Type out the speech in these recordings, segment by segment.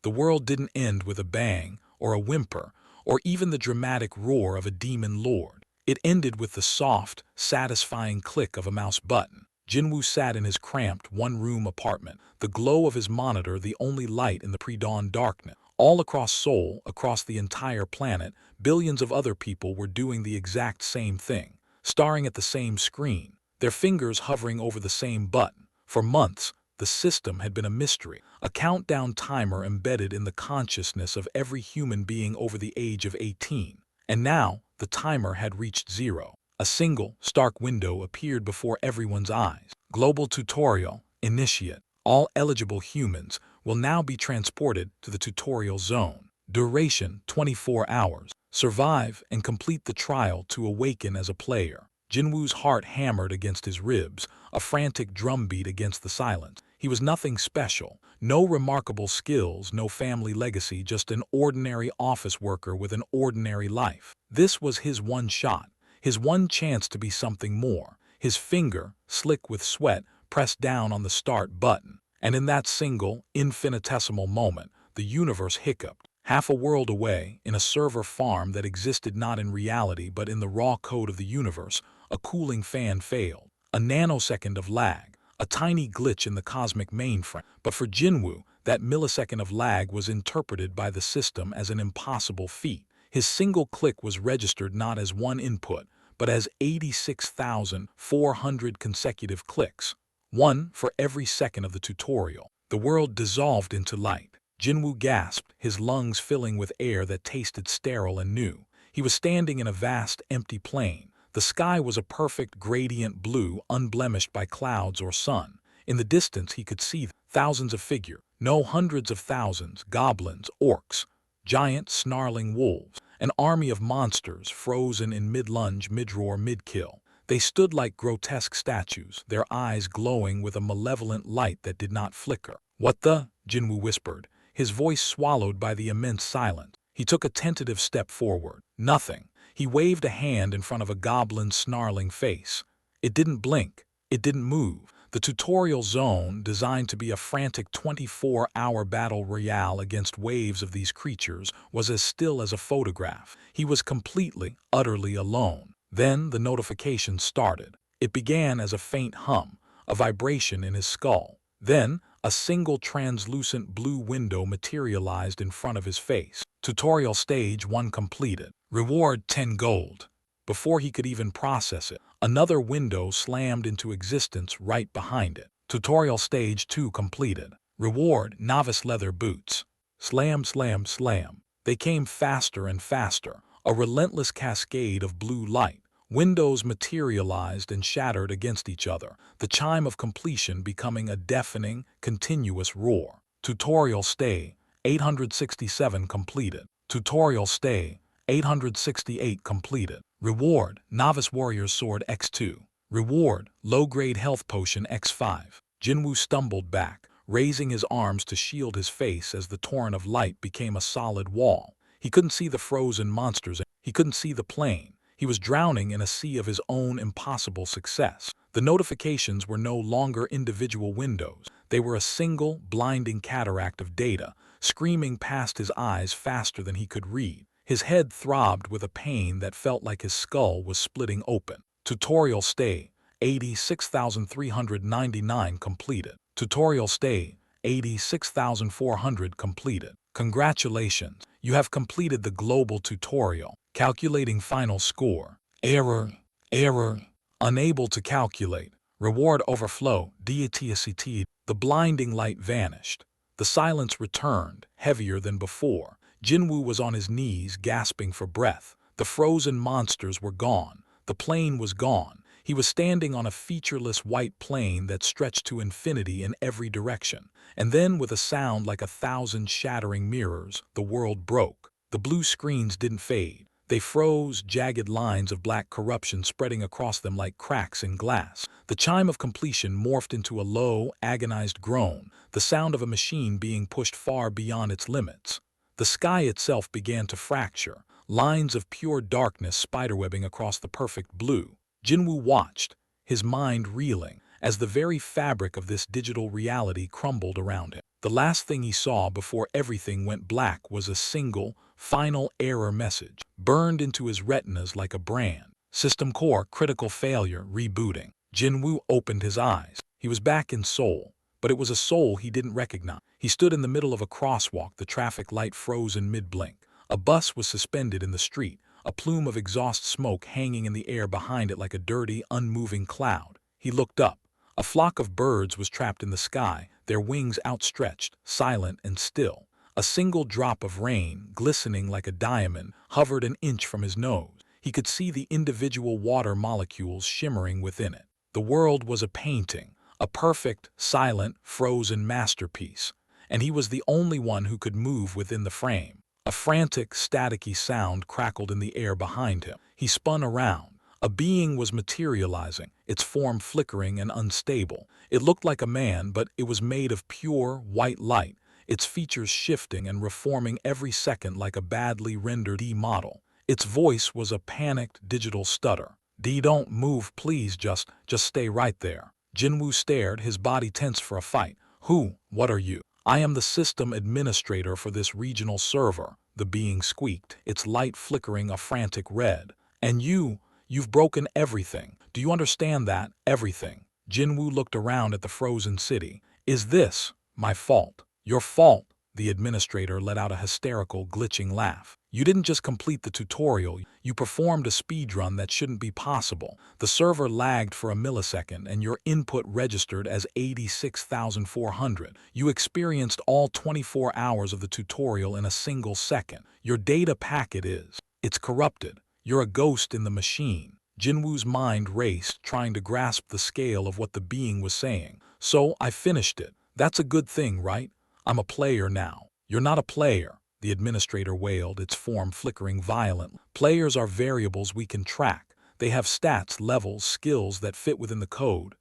The world didn't end with a bang, or a whimper, or even the dramatic roar of a demon lord. It ended with the soft, satisfying click of a mouse button. Jin-Woo sat in his cramped, one-room apartment, the glow of his monitor the only light in the pre-dawn darkness. All across Seoul, across the entire planet, billions of other people were doing the exact same thing, staring at the same screen, their fingers hovering over the same button. For months, the system had been a mystery, a countdown timer embedded in the consciousness of every human being over the age of 18. And now, the timer had reached zero. A single, stark window appeared before everyone's eyes. Global tutorial, initiate. All eligible humans will now be transported to the tutorial zone. Duration, 24 hours. Survive and complete the trial to awaken as a player. Jin-Woo's heart hammered against his ribs, a frantic drumbeat against the silence. He was nothing special, no remarkable skills, no family legacy, just an ordinary office worker with an ordinary life. This was his one shot, his one chance to be something more. His finger, slick with sweat, pressed down on the start button. And in that single, infinitesimal moment, the universe hiccuped. Half a world away, in a server farm that existed not in reality but in the raw code of the universe, a cooling fan failed. A nanosecond of lag, a tiny glitch in the cosmic mainframe. But for Jin-Woo, that millisecond of lag was interpreted by the system as an impossible feat. His single click was registered not as one input, but as 86,400 consecutive clicks. One for every second of the tutorial. The world dissolved into light. Jin-Woo gasped, his lungs filling with air that tasted sterile and new. He was standing in a vast, empty plain. The sky was a perfect gradient blue, unblemished by clouds or sun. In the distance he could see thousands of figures, no hundreds of thousands, goblins, orcs, giant snarling wolves, an army of monsters frozen in mid-lunge, mid-roar, mid-kill. They stood like grotesque statues, their eyes glowing with a malevolent light that did not flicker. "What the?" Jin-Woo whispered, his voice swallowed by the immense silence. He took a tentative step forward. Nothing. He waved a hand in front of a goblin's snarling face. It didn't blink. It didn't move. The tutorial zone, designed to be a frantic 24-hour battle royale against waves of these creatures, was as still as a photograph. He was completely, utterly alone. Then the notification started. It began as a faint hum, a vibration in his skull. Then, a single translucent blue window materialized in front of his face. Tutorial stage 1 completed. Reward 10 gold. Before he could even process it, another window slammed into existence right behind it. Tutorial stage 2 completed. Reward novice leather boots. Slam, slam, slam. They came faster and faster, a relentless cascade of blue light. Windows materialized and shattered against each other, the chime of completion becoming a deafening, continuous roar. Tutorial stay 867 completed. Tutorial stay 868 completed. Reward Novice Warrior's Sword X2. Reward Low-Grade Health Potion X5. Jin-Woo stumbled back, raising his arms to shield his face as the torrent of light became a solid wall. He couldn't see the frozen monsters. He couldn't see the plane. He was drowning in a sea of his own impossible success. The notifications were no longer individual windows. They were a single, blinding cataract of data, screaming past his eyes faster than he could read. His head throbbed with a pain that felt like his skull was splitting open. Tutorial stay 86,399 completed. Tutorial stay 86,400 completed. Congratulations, you have completed the global tutorial. Calculating final score. Error. Unable to calculate. Reward overflow. DATSCT. The blinding light vanished. The silence returned, heavier than before. Jin-Woo was on his knees, gasping for breath. The frozen monsters were gone. The plane was gone. He was standing on a featureless white plain that stretched to infinity in every direction. And then, with a sound like 1,000 shattering mirrors, the world broke. The blue screens didn't fade. They froze, jagged lines of black corruption spreading across them like cracks in glass. The chime of completion morphed into a low, agonized groan, the sound of a machine being pushed far beyond its limits. The sky itself began to fracture, lines of pure darkness spiderwebbing across the perfect blue. Jin-Woo watched, his mind reeling, as the very fabric of this digital reality crumbled around him. The last thing he saw before everything went black was a single, final error message, burned into his retinas like a brand. System core critical failure rebooting. Jin-Woo opened his eyes. He was back in Seoul, but it was a Seoul he didn't recognize. He stood in the middle of a crosswalk, the traffic light froze in mid-blink. A bus was suspended in the street, a plume of exhaust smoke hanging in the air behind it like a dirty, unmoving cloud. He looked up. A flock of birds was trapped in the sky, their wings outstretched, silent and still. A single drop of rain, glistening like a diamond, hovered an inch from his nose. He could see the individual water molecules shimmering within it. The world was a painting, a perfect, silent, frozen masterpiece, and he was the only one who could move within the frame. A frantic, staticky sound crackled in the air behind him. He spun around. A being was materializing, its form flickering and unstable. It looked like a man, but it was made of pure, white light, its features shifting and reforming every second like a badly rendered model. Its voice was a panicked digital stutter. Don't move, please, just stay right there." Jin-Woo stared, his body tense for a fight. What are you?" "I am the system administrator for this regional server," the being squeaked, its light flickering a frantic red. "And you've broken everything. Do you understand that? Everything." Jin-Woo looked around at the frozen city. "Is this my fault?" "Your fault," the administrator let out a hysterical, glitching laugh. "You didn't just complete the tutorial, you performed a speedrun that shouldn't be possible. The server lagged for a millisecond and your input registered as 86,400. You experienced all 24 hours of the tutorial in a single second. Your data packet it's corrupted. You're a ghost in the machine." Jin-Woo's mind raced, trying to grasp the scale of what the being was saying. "So I finished it. That's a good thing, right? I'm a player now." "You're not a player," the administrator wailed, its form flickering violently. "Players are variables we can track. They have stats, levels, skills that fit within the code.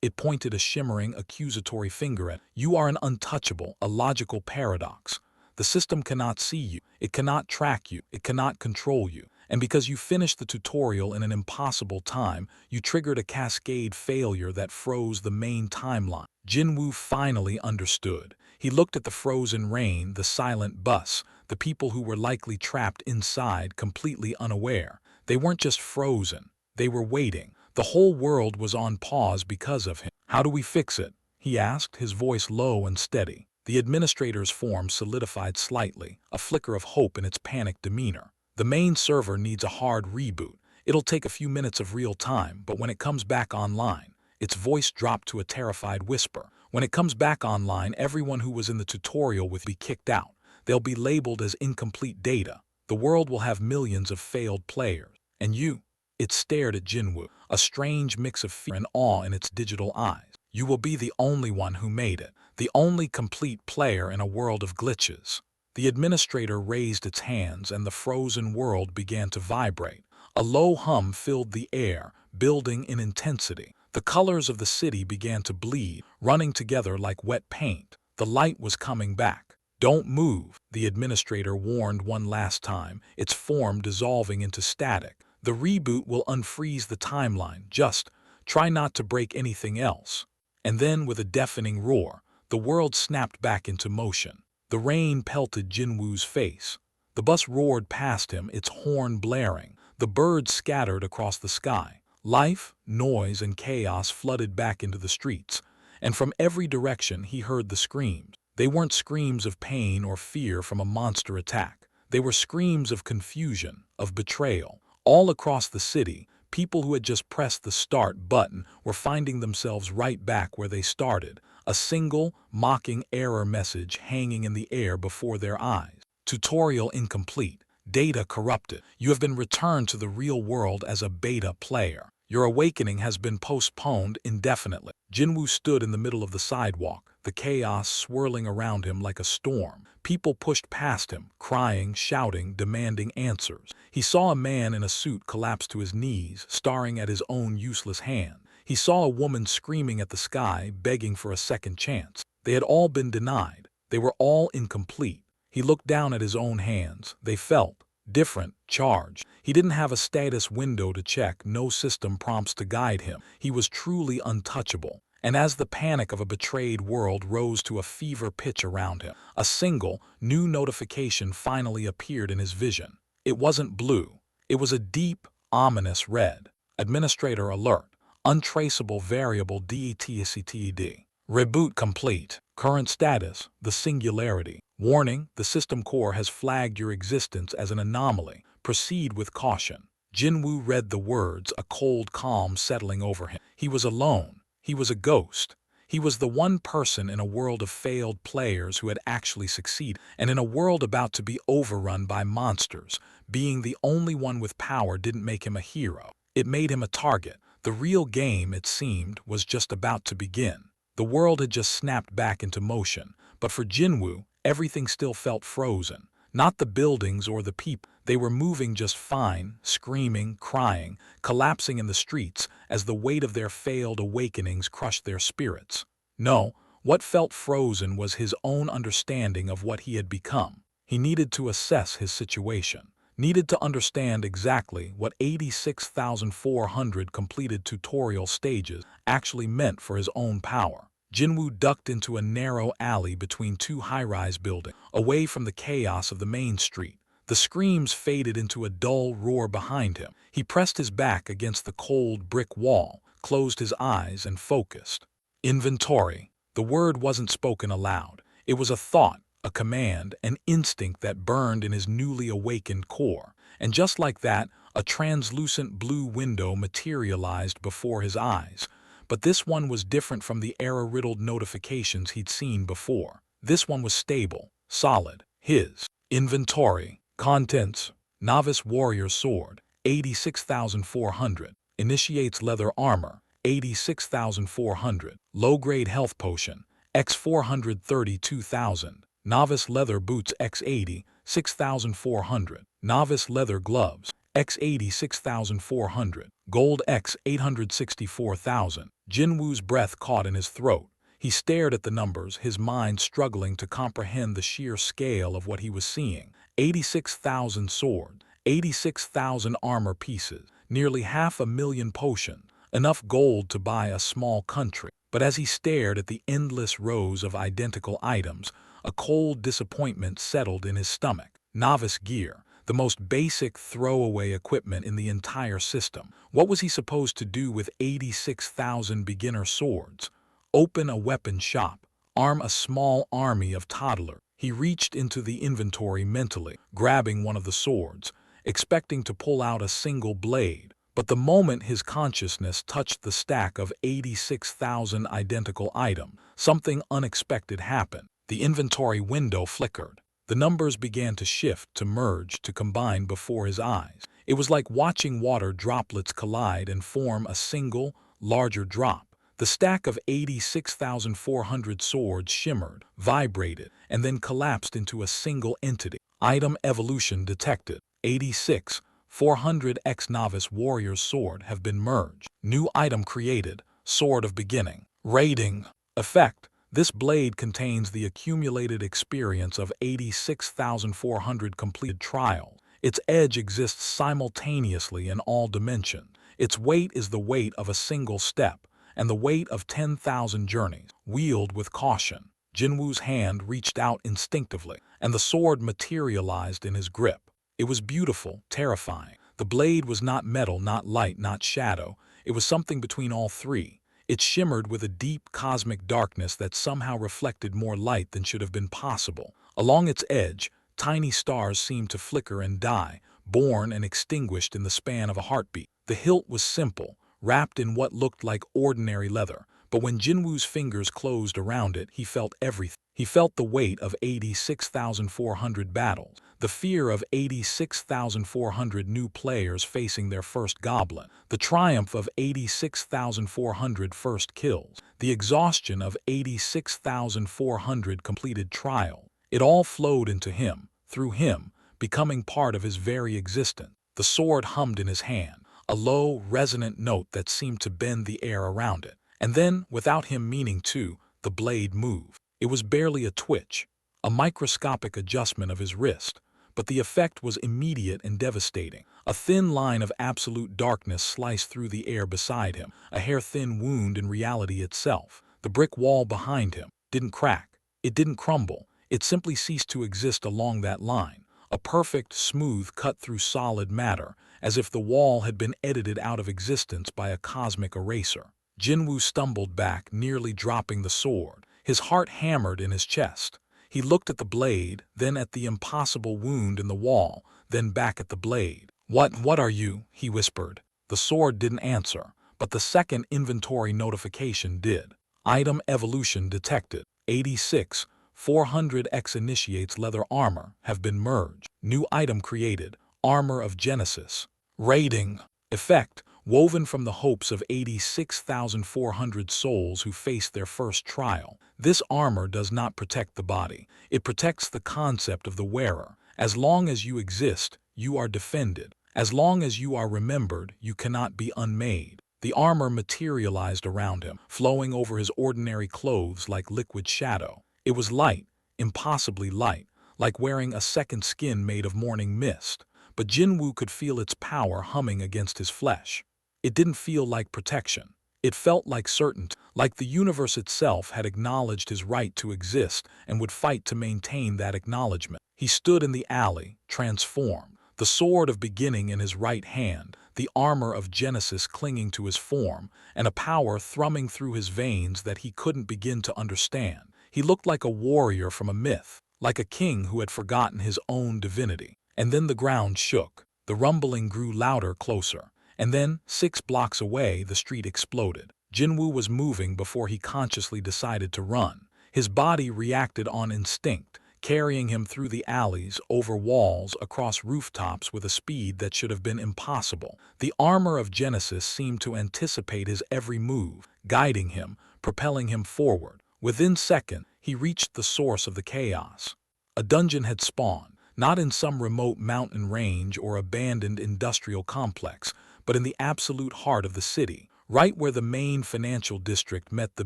It pointed a shimmering, accusatory finger at you. Are an untouchable, a logical paradox. The system cannot see you, it cannot track you, it cannot control you. And because you finished the tutorial in an impossible time, you triggered a cascade failure that froze the main timeline." Jin-Woo finally understood. He looked at the frozen rain, the silent bus, the people who were likely trapped inside, completely unaware. They weren't just frozen, they were waiting. The whole world was on pause because of him. "How do we fix it?" he asked, his voice low and steady. The administrator's form solidified slightly, a flicker of hope in its panicked demeanor. "The main server needs a hard reboot. It'll take a few minutes of real time, but when it comes back online," its voice dropped to a terrified whisper, "when it comes back online, everyone who was in the tutorial will be kicked out. They'll be labeled as incomplete data. The world will have millions of failed players. And you?" It stared at Jin-Woo, a strange mix of fear and awe in its digital eyes. "You will be the only one who made it, the only complete player in a world of glitches." The administrator raised its hands and the frozen world began to vibrate. A low hum filled the air, building in intensity. The colors of the city began to bleed, running together like wet paint. The light was coming back. "Don't move," the administrator warned one last time, its form dissolving into static. "The reboot will unfreeze the timeline. Just try not to break anything else." And then, with a deafening roar, the world snapped back into motion. The rain pelted Jin-Woo's face. The bus roared past him, its horn blaring. The birds scattered across the sky. Life, noise, and chaos flooded back into the streets. And from every direction he heard the screams. They weren't screams of pain or fear from a monster attack. They were screams of confusion, of betrayal. All across the city, people who had just pressed the start button were finding themselves right back where they started. A single, mocking error message hanging in the air before their eyes. "Tutorial incomplete. Data corrupted. You have been returned to the real world as a beta player. Your awakening has been postponed indefinitely." Jin-Woo stood in the middle of the sidewalk, the chaos swirling around him like a storm. People pushed past him, crying, shouting, demanding answers. He saw a man in a suit collapse to his knees, staring at his own useless hand. He saw a woman screaming at the sky, begging for a second chance. They had all been denied. They were all incomplete. He looked down at his own hands. They felt different, charged. He didn't have a status window to check, no system prompts to guide him. He was truly untouchable. And as the panic of a betrayed world rose to a fever pitch around him, a single, new notification finally appeared in his vision. It wasn't blue. It was a deep, ominous red. Administrator alert. Untraceable variable DETCTED. Reboot complete. Current status, the singularity. Warning, the system core has flagged your existence as an anomaly. Proceed with caution. Jin-Woo read the words, a cold calm settling over him. He was alone. He was a ghost. He was the one person in a world of failed players who had actually succeeded, and in a world about to be overrun by monsters. Being the only one with power didn't make him a hero. It made him a target. The real game, it seemed, was just about to begin. The world had just snapped back into motion, but for Jin-Woo, everything still felt frozen. Not the buildings or the people. They were moving just fine, screaming, crying, collapsing in the streets as the weight of their failed awakenings crushed their spirits. No, what felt frozen was his own understanding of what he had become. He needed to assess his situation, needed to understand exactly what 86,400 completed tutorial stages actually meant for his own power. Jin-Woo ducked into a narrow alley between two high-rise buildings, away from the chaos of the main street. The screams faded into a dull roar behind him. He pressed his back against the cold brick wall, closed his eyes, and focused. Inventory. The word wasn't spoken aloud. It was a thought, a command, an instinct that burned in his newly awakened core. And just like that, a translucent blue window materialized before his eyes. But this one was different from the error-riddled notifications he'd seen before. This one was stable, solid. His inventory. Contents: Novice Warrior Sword, 86,400. Initiates Leather Armor, 86,400. Low-grade Health Potion, X 432,000. Novice Leather Boots X 80, 6,400. Novice Leather Gloves, X 86,400. Gold X 864,000. Jin-Woo's breath caught in his throat. He stared at the numbers, his mind struggling to comprehend the sheer scale of what he was seeing. 86,000 swords, 86,000 armor pieces, nearly 500,000 potions, enough gold to buy a small country. But as he stared at the endless rows of identical items, a cold disappointment settled in his stomach. Novice gear, the most basic throwaway equipment in the entire system. What was he supposed to do with 86,000 beginner swords? Open a weapon shop, arm a small army of toddlers. He reached into the inventory mentally, grabbing one of the swords, expecting to pull out a single blade. But the moment his consciousness touched the stack of 86,000 identical items, something unexpected happened. The inventory window flickered. The numbers began to shift, to merge, to combine before his eyes. It was like watching water droplets collide and form a single, larger drop. The stack of 86,400 swords shimmered, vibrated, and then collapsed into a single entity. Item evolution detected. 86,400 Novice Warrior's Sword have been merged. New item created. Sword of Beginning. Rating. Effect. This blade contains the accumulated experience of 86,400 completed trials. Its edge exists simultaneously in all dimensions. Its weight is the weight of a single step, and the weight of 10,000 journeys. Wield with caution. Jin-Woo's hand reached out instinctively, and the sword materialized in his grip. It was beautiful, terrifying. The blade was not metal, not light, not shadow. It was something between all three. It shimmered with a deep cosmic darkness that somehow reflected more light than should have been possible. Along its edge, tiny stars seemed to flicker and die, born and extinguished in the span of a heartbeat. The hilt was simple, wrapped in what looked like ordinary leather, but when Jin-Woo's fingers closed around it, he felt everything. He felt the weight of 86,400 battles, the fear of 86,400 new players facing their first goblin, the triumph of 86,400 first kills, the exhaustion of 86,400 completed trials. It all flowed into him, through him, becoming part of his very existence. The sword hummed in his hand, a low, resonant note that seemed to bend the air around it. And then, without him meaning to, the blade moved. It was barely a twitch, a microscopic adjustment of his wrist, but the effect was immediate and devastating. A thin line of absolute darkness sliced through the air beside him, a hair-thin wound in reality itself. The brick wall behind him didn't crack. It didn't crumble. It simply ceased to exist along that line. A perfect, smooth cut through solid matter, as if the wall had been edited out of existence by a cosmic eraser. Jin-Woo stumbled back, nearly dropping the sword. His heart hammered in his chest. He looked at the blade, then at the impossible wound in the wall, then back at the blade. What are you?" he whispered. The sword didn't answer, but the second inventory notification did. Item evolution detected. 86. 400X initiates leather armor have been merged. New item created. Armor of Genesis. Rating. Effect. Woven from the hopes of 86,400 souls who faced their first trial. This armor does not protect the body. It protects the concept of the wearer. As long as you exist, you are defended. As long as you are remembered, you cannot be unmade. The armor materialized around him, flowing over his ordinary clothes like liquid shadow. It was light, impossibly light, like wearing a second skin made of morning mist. But Jin-Woo could feel its power humming against his flesh. It didn't feel like protection. It felt like certainty, like the universe itself had acknowledged his right to exist and would fight to maintain that acknowledgement. He stood in the alley, transformed, the sword of beginning in his right hand, the armor of Genesis clinging to his form, and a power thrumming through his veins that he couldn't begin to understand. He looked like a warrior from a myth, like a king who had forgotten his own divinity. And then the ground shook. The rumbling grew louder, closer. And then, 6 blocks away, the street exploded. Jin-Woo was moving before he consciously decided to run. His body reacted on instinct, carrying him through the alleys, over walls, across rooftops with a speed that should have been impossible. The armor of Genesis seemed to anticipate his every move, guiding him, propelling him forward. Within seconds, he reached the source of the chaos. A dungeon had spawned, not in some remote mountain range or abandoned industrial complex, but in the absolute heart of the city, right where the main financial district met the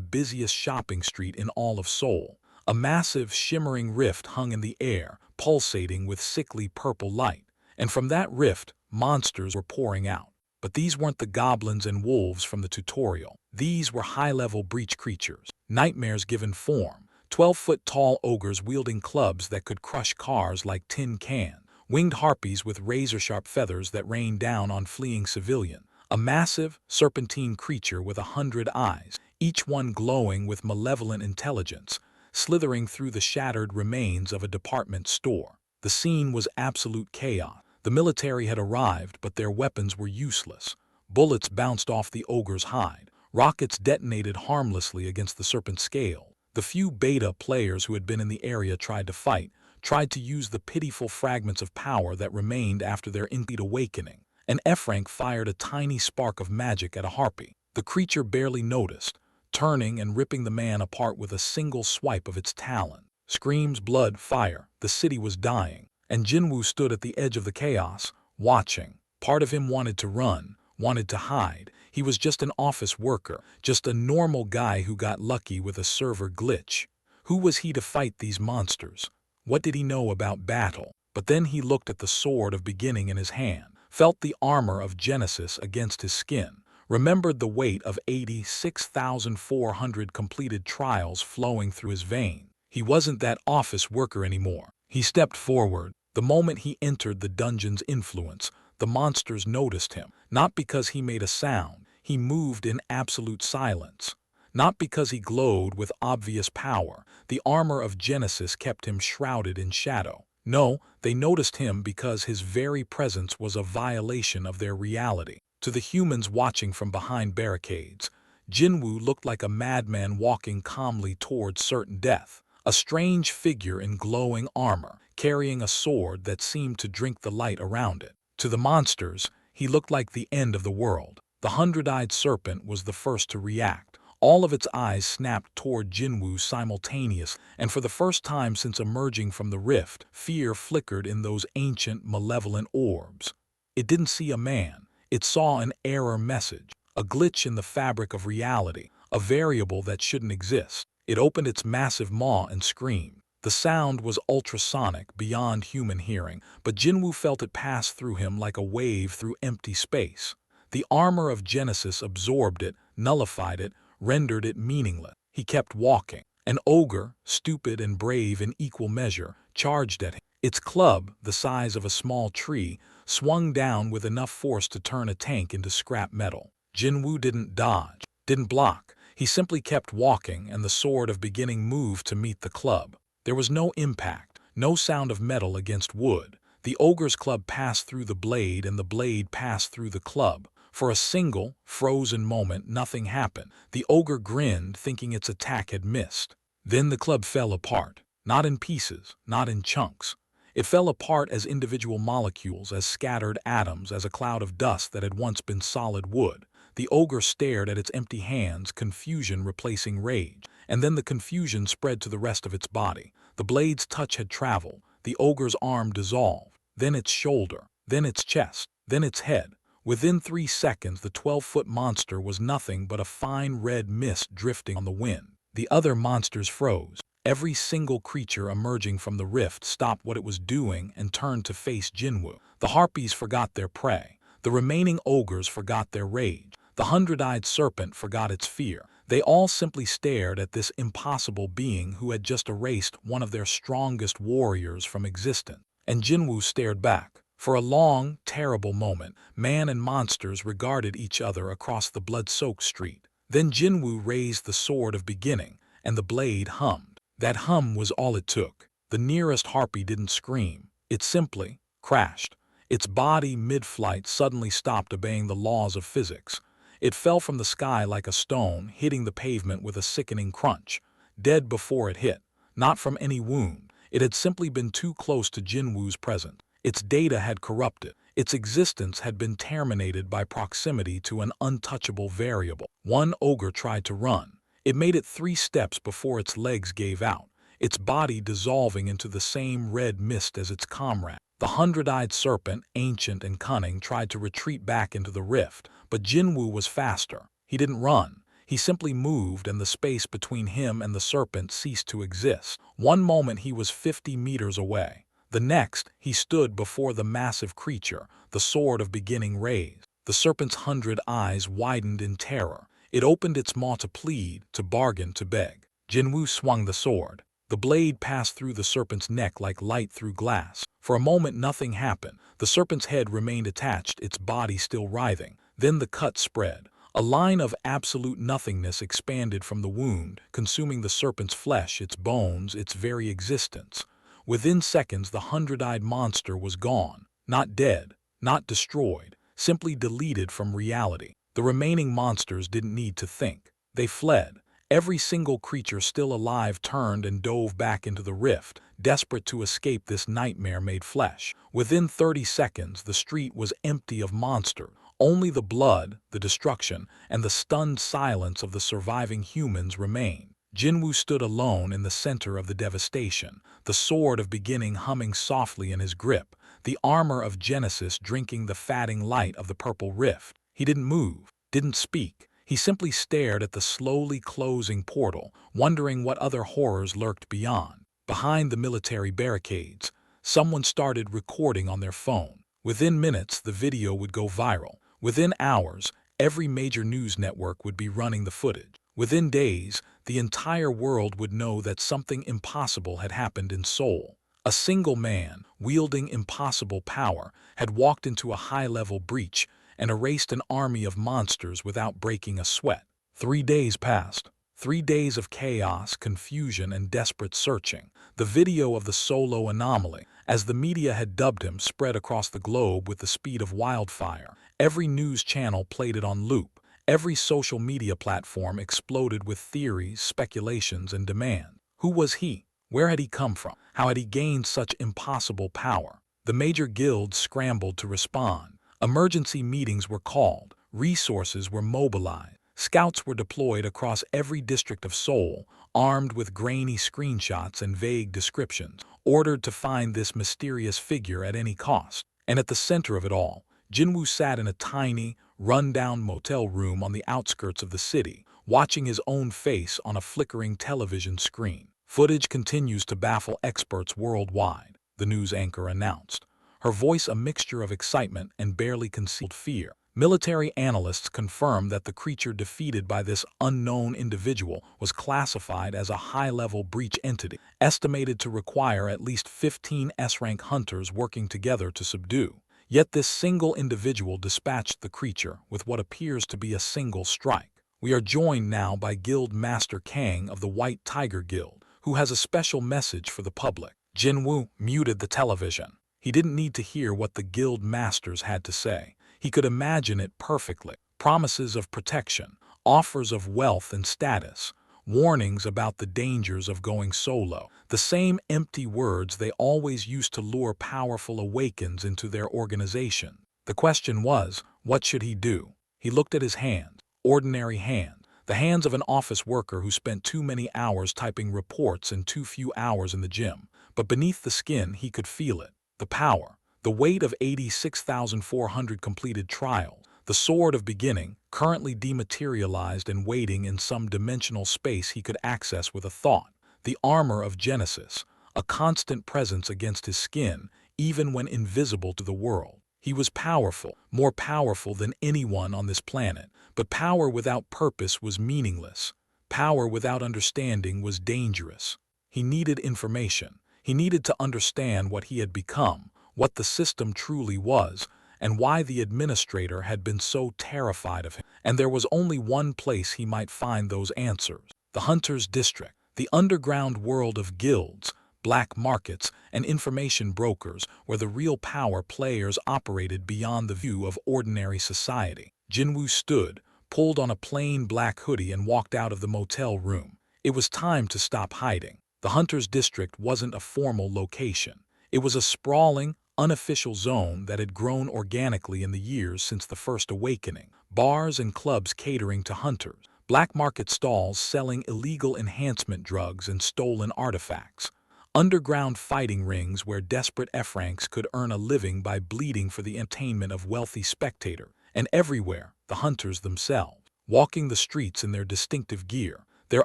busiest shopping street in all of Seoul. A massive, shimmering rift hung in the air, pulsating with sickly purple light, and from that rift, monsters were pouring out. But these weren't the goblins and wolves from the tutorial. These were high-level breach creatures, nightmares given form, 12-foot-tall ogres wielding clubs that could crush cars like tin cans, winged harpies with razor-sharp feathers that rained down on fleeing civilians, a massive, serpentine creature with 100 eyes, each one glowing with malevolent intelligence, slithering through the shattered remains of a department store. The scene was absolute chaos. The military had arrived, but their weapons were useless. Bullets bounced off the ogre's hide. Rockets detonated harmlessly against the serpent's scale. The few beta players who had been in the area tried to use the pitiful fragments of power that remained after their incomplete awakening. An F-rank fired a tiny spark of magic at a harpy. The creature barely noticed, turning and ripping the man apart with a single swipe of its talon. Screams, blood, fire. The city was dying. And Jin-Woo stood at the edge of the chaos, watching. Part of him wanted to run, wanted to hide. He was just an office worker, just a normal guy who got lucky with a server glitch. Who was he to fight these monsters? What did he know about battle? But then he looked at the sword of beginning in his hand, felt the armor of Genesis against his skin, remembered the weight of 86,400 completed trials flowing through his veins. He wasn't that office worker anymore. He stepped forward. The moment he entered the dungeon's influence, the monsters noticed him. Not because he made a sound, he moved in absolute silence. Not because he glowed with obvious power, the armor of Genesis kept him shrouded in shadow. No, they noticed him because his very presence was a violation of their reality. To the humans watching from behind barricades, Jin-Woo looked like a madman walking calmly towards certain death. A strange figure in glowing armor, carrying a sword that seemed to drink the light around it. To the monsters, he looked like the end of the world. The 100-eyed serpent was the first to react. All of its eyes snapped toward Jin-Woo simultaneously, and for the first time since emerging from the rift, fear flickered in those ancient, malevolent orbs. It didn't see a man. It saw an error message, a glitch in the fabric of reality, a variable that shouldn't exist. It opened its massive maw and screamed. The sound was ultrasonic, beyond human hearing, but Jin-Woo felt it pass through him like a wave through empty space. The armor of Genesis absorbed it, nullified it, rendered it meaningless. He kept walking. An ogre, stupid and brave in equal measure, charged at him. Its club, the size of a small tree, swung down with enough force to turn a tank into scrap metal. Jin-Woo didn't dodge, didn't block. He simply kept walking, and the sword of beginning moved to meet the club. There was no impact, no sound of metal against wood. The ogre's club passed through the blade, and the blade passed through the club. For a single, frozen moment, nothing happened. The ogre grinned, thinking its attack had missed. Then the club fell apart, not in pieces, not in chunks. It fell apart as individual molecules, as scattered atoms, as a cloud of dust that had once been solid wood. The ogre stared at its empty hands, confusion replacing rage, and then the confusion spread to the rest of its body. The blade's touch had traveled. The ogre's arm dissolved, then its shoulder, then its chest, then its head. Within 3 seconds, the 12-foot monster was nothing but a fine red mist drifting on the wind. The other monsters froze. Every single creature emerging from the rift stopped what it was doing and turned to face Jin-Woo. The harpies forgot their prey. The remaining ogres forgot their rage. The 100-eyed serpent forgot its fear. They all simply stared at this impossible being who had just erased one of their strongest warriors from existence. And Jin-Woo stared back. For a long, terrible moment, man and monsters regarded each other across the blood-soaked street. Then Jin-Woo raised the sword of beginning, and the blade hummed. That hum was all it took. The nearest harpy didn't scream. It simply crashed. Its body, mid-flight, suddenly stopped obeying the laws of physics. It fell from the sky like a stone, hitting the pavement with a sickening crunch. Dead before it hit. Not from any wound. It had simply been too close to Jin-Woo's presence. Its data had corrupted. Its existence had been terminated by proximity to an untouchable variable. One ogre tried to run. It made it 3 steps before its legs gave out, its body dissolving into the same red mist as its comrade. The 100-eyed serpent, ancient and cunning, tried to retreat back into the rift, but Jin-Woo was faster. He didn't run. He simply moved, and the space between him and the serpent ceased to exist. One moment he was 50 meters away. The next, he stood before the massive creature, the sword of beginning raised. The serpent's 100 eyes widened in terror. It opened its maw to plead, to bargain, to beg. Jin-Woo swung the sword. The blade passed through the serpent's neck like light through glass. For a moment nothing happened. The serpent's head remained attached, its body still writhing. Then the cut spread. A line of absolute nothingness expanded from the wound, consuming the serpent's flesh, its bones, its very existence. Within seconds, the 100-eyed monster was gone. Not dead, not destroyed, simply deleted from reality. The remaining monsters didn't need to think. They fled. Every single creature still alive turned and dove back into the rift, desperate to escape this nightmare-made flesh. Within 30 seconds, the street was empty of monsters. Only the blood, the destruction, and the stunned silence of the surviving humans remained. Jin-Woo stood alone in the center of the devastation, the sword of beginning humming softly in his grip, the armor of Genesis drinking the fatting light of the purple rift. He didn't move, didn't speak. He simply stared at the slowly closing portal, wondering what other horrors lurked beyond. Behind the military barricades, someone started recording on their phone. Within minutes, the video would go viral. Within hours, every major news network would be running the footage. Within days, the entire world would know that something impossible had happened in Seoul. A single man, wielding impossible power, had walked into a high-level breach and erased an army of monsters without breaking a sweat. 3 days passed. 3 days of chaos, confusion, and desperate searching. The video of the Solo anomaly, as the media had dubbed him, spread across the globe with the speed of wildfire. Every news channel played it on loop. Every social media platform exploded with theories, speculations, and demands. Who was he? Where had he come from? How had he gained such impossible power? The major guilds scrambled to respond. Emergency meetings were called. Resources were mobilized. Scouts were deployed across every district of Seoul, armed with grainy screenshots and vague descriptions, ordered to find this mysterious figure at any cost. And at the center of it all, Jin-Woo sat in a tiny, run-down motel room on the outskirts of the city, watching his own face on a flickering television screen. Footage continues to baffle experts worldwide, the news anchor announced, her voice a mixture of excitement and barely concealed fear. Military analysts confirmed that the creature defeated by this unknown individual was classified as a high-level breach entity, estimated to require at least 15 S-rank hunters working together to subdue. Yet this single individual dispatched the creature with what appears to be a single strike. We are joined now by Guild Master Kang of the White Tiger Guild, who has a special message for the public. Jin-Woo muted the television. He didn't need to hear what the guild masters had to say. He could imagine it perfectly. Promises of protection, offers of wealth and status, warnings about the dangers of going solo. The same empty words they always used to lure powerful awakens into their organization. The question was, what should he do? He looked at his hands. Ordinary hand. The hands of an office worker who spent too many hours typing reports and too few hours in the gym. But beneath the skin he could feel it. The power. The weight of 86,400 completed trials, the sword of beginning, currently dematerialized and waiting in some dimensional space he could access with a thought. The armor of Genesis, a constant presence against his skin, even when invisible to the world. He was powerful, more powerful than anyone on this planet, but power without purpose was meaningless. Power without understanding was dangerous. He needed information. He needed to understand what he had become, what the system truly was, and why the administrator had been so terrified of him. And there was only one place he might find those answers: the Hunter's District, the underground world of guilds, black markets, and information brokers where the real power players operated beyond the view of ordinary society. Jin-Woo stood, pulled on a plain black hoodie and walked out of the motel room. It was time to stop hiding. The Hunter's District wasn't a formal location. It was a sprawling, unofficial zone that had grown organically in the years since the First Awakening. Bars and clubs catering to hunters, black market stalls selling illegal enhancement drugs and stolen artifacts, underground fighting rings where desperate F-ranks could earn a living by bleeding for the entertainment of wealthy spectators, and everywhere, the hunters themselves, walking the streets in their distinctive gear, their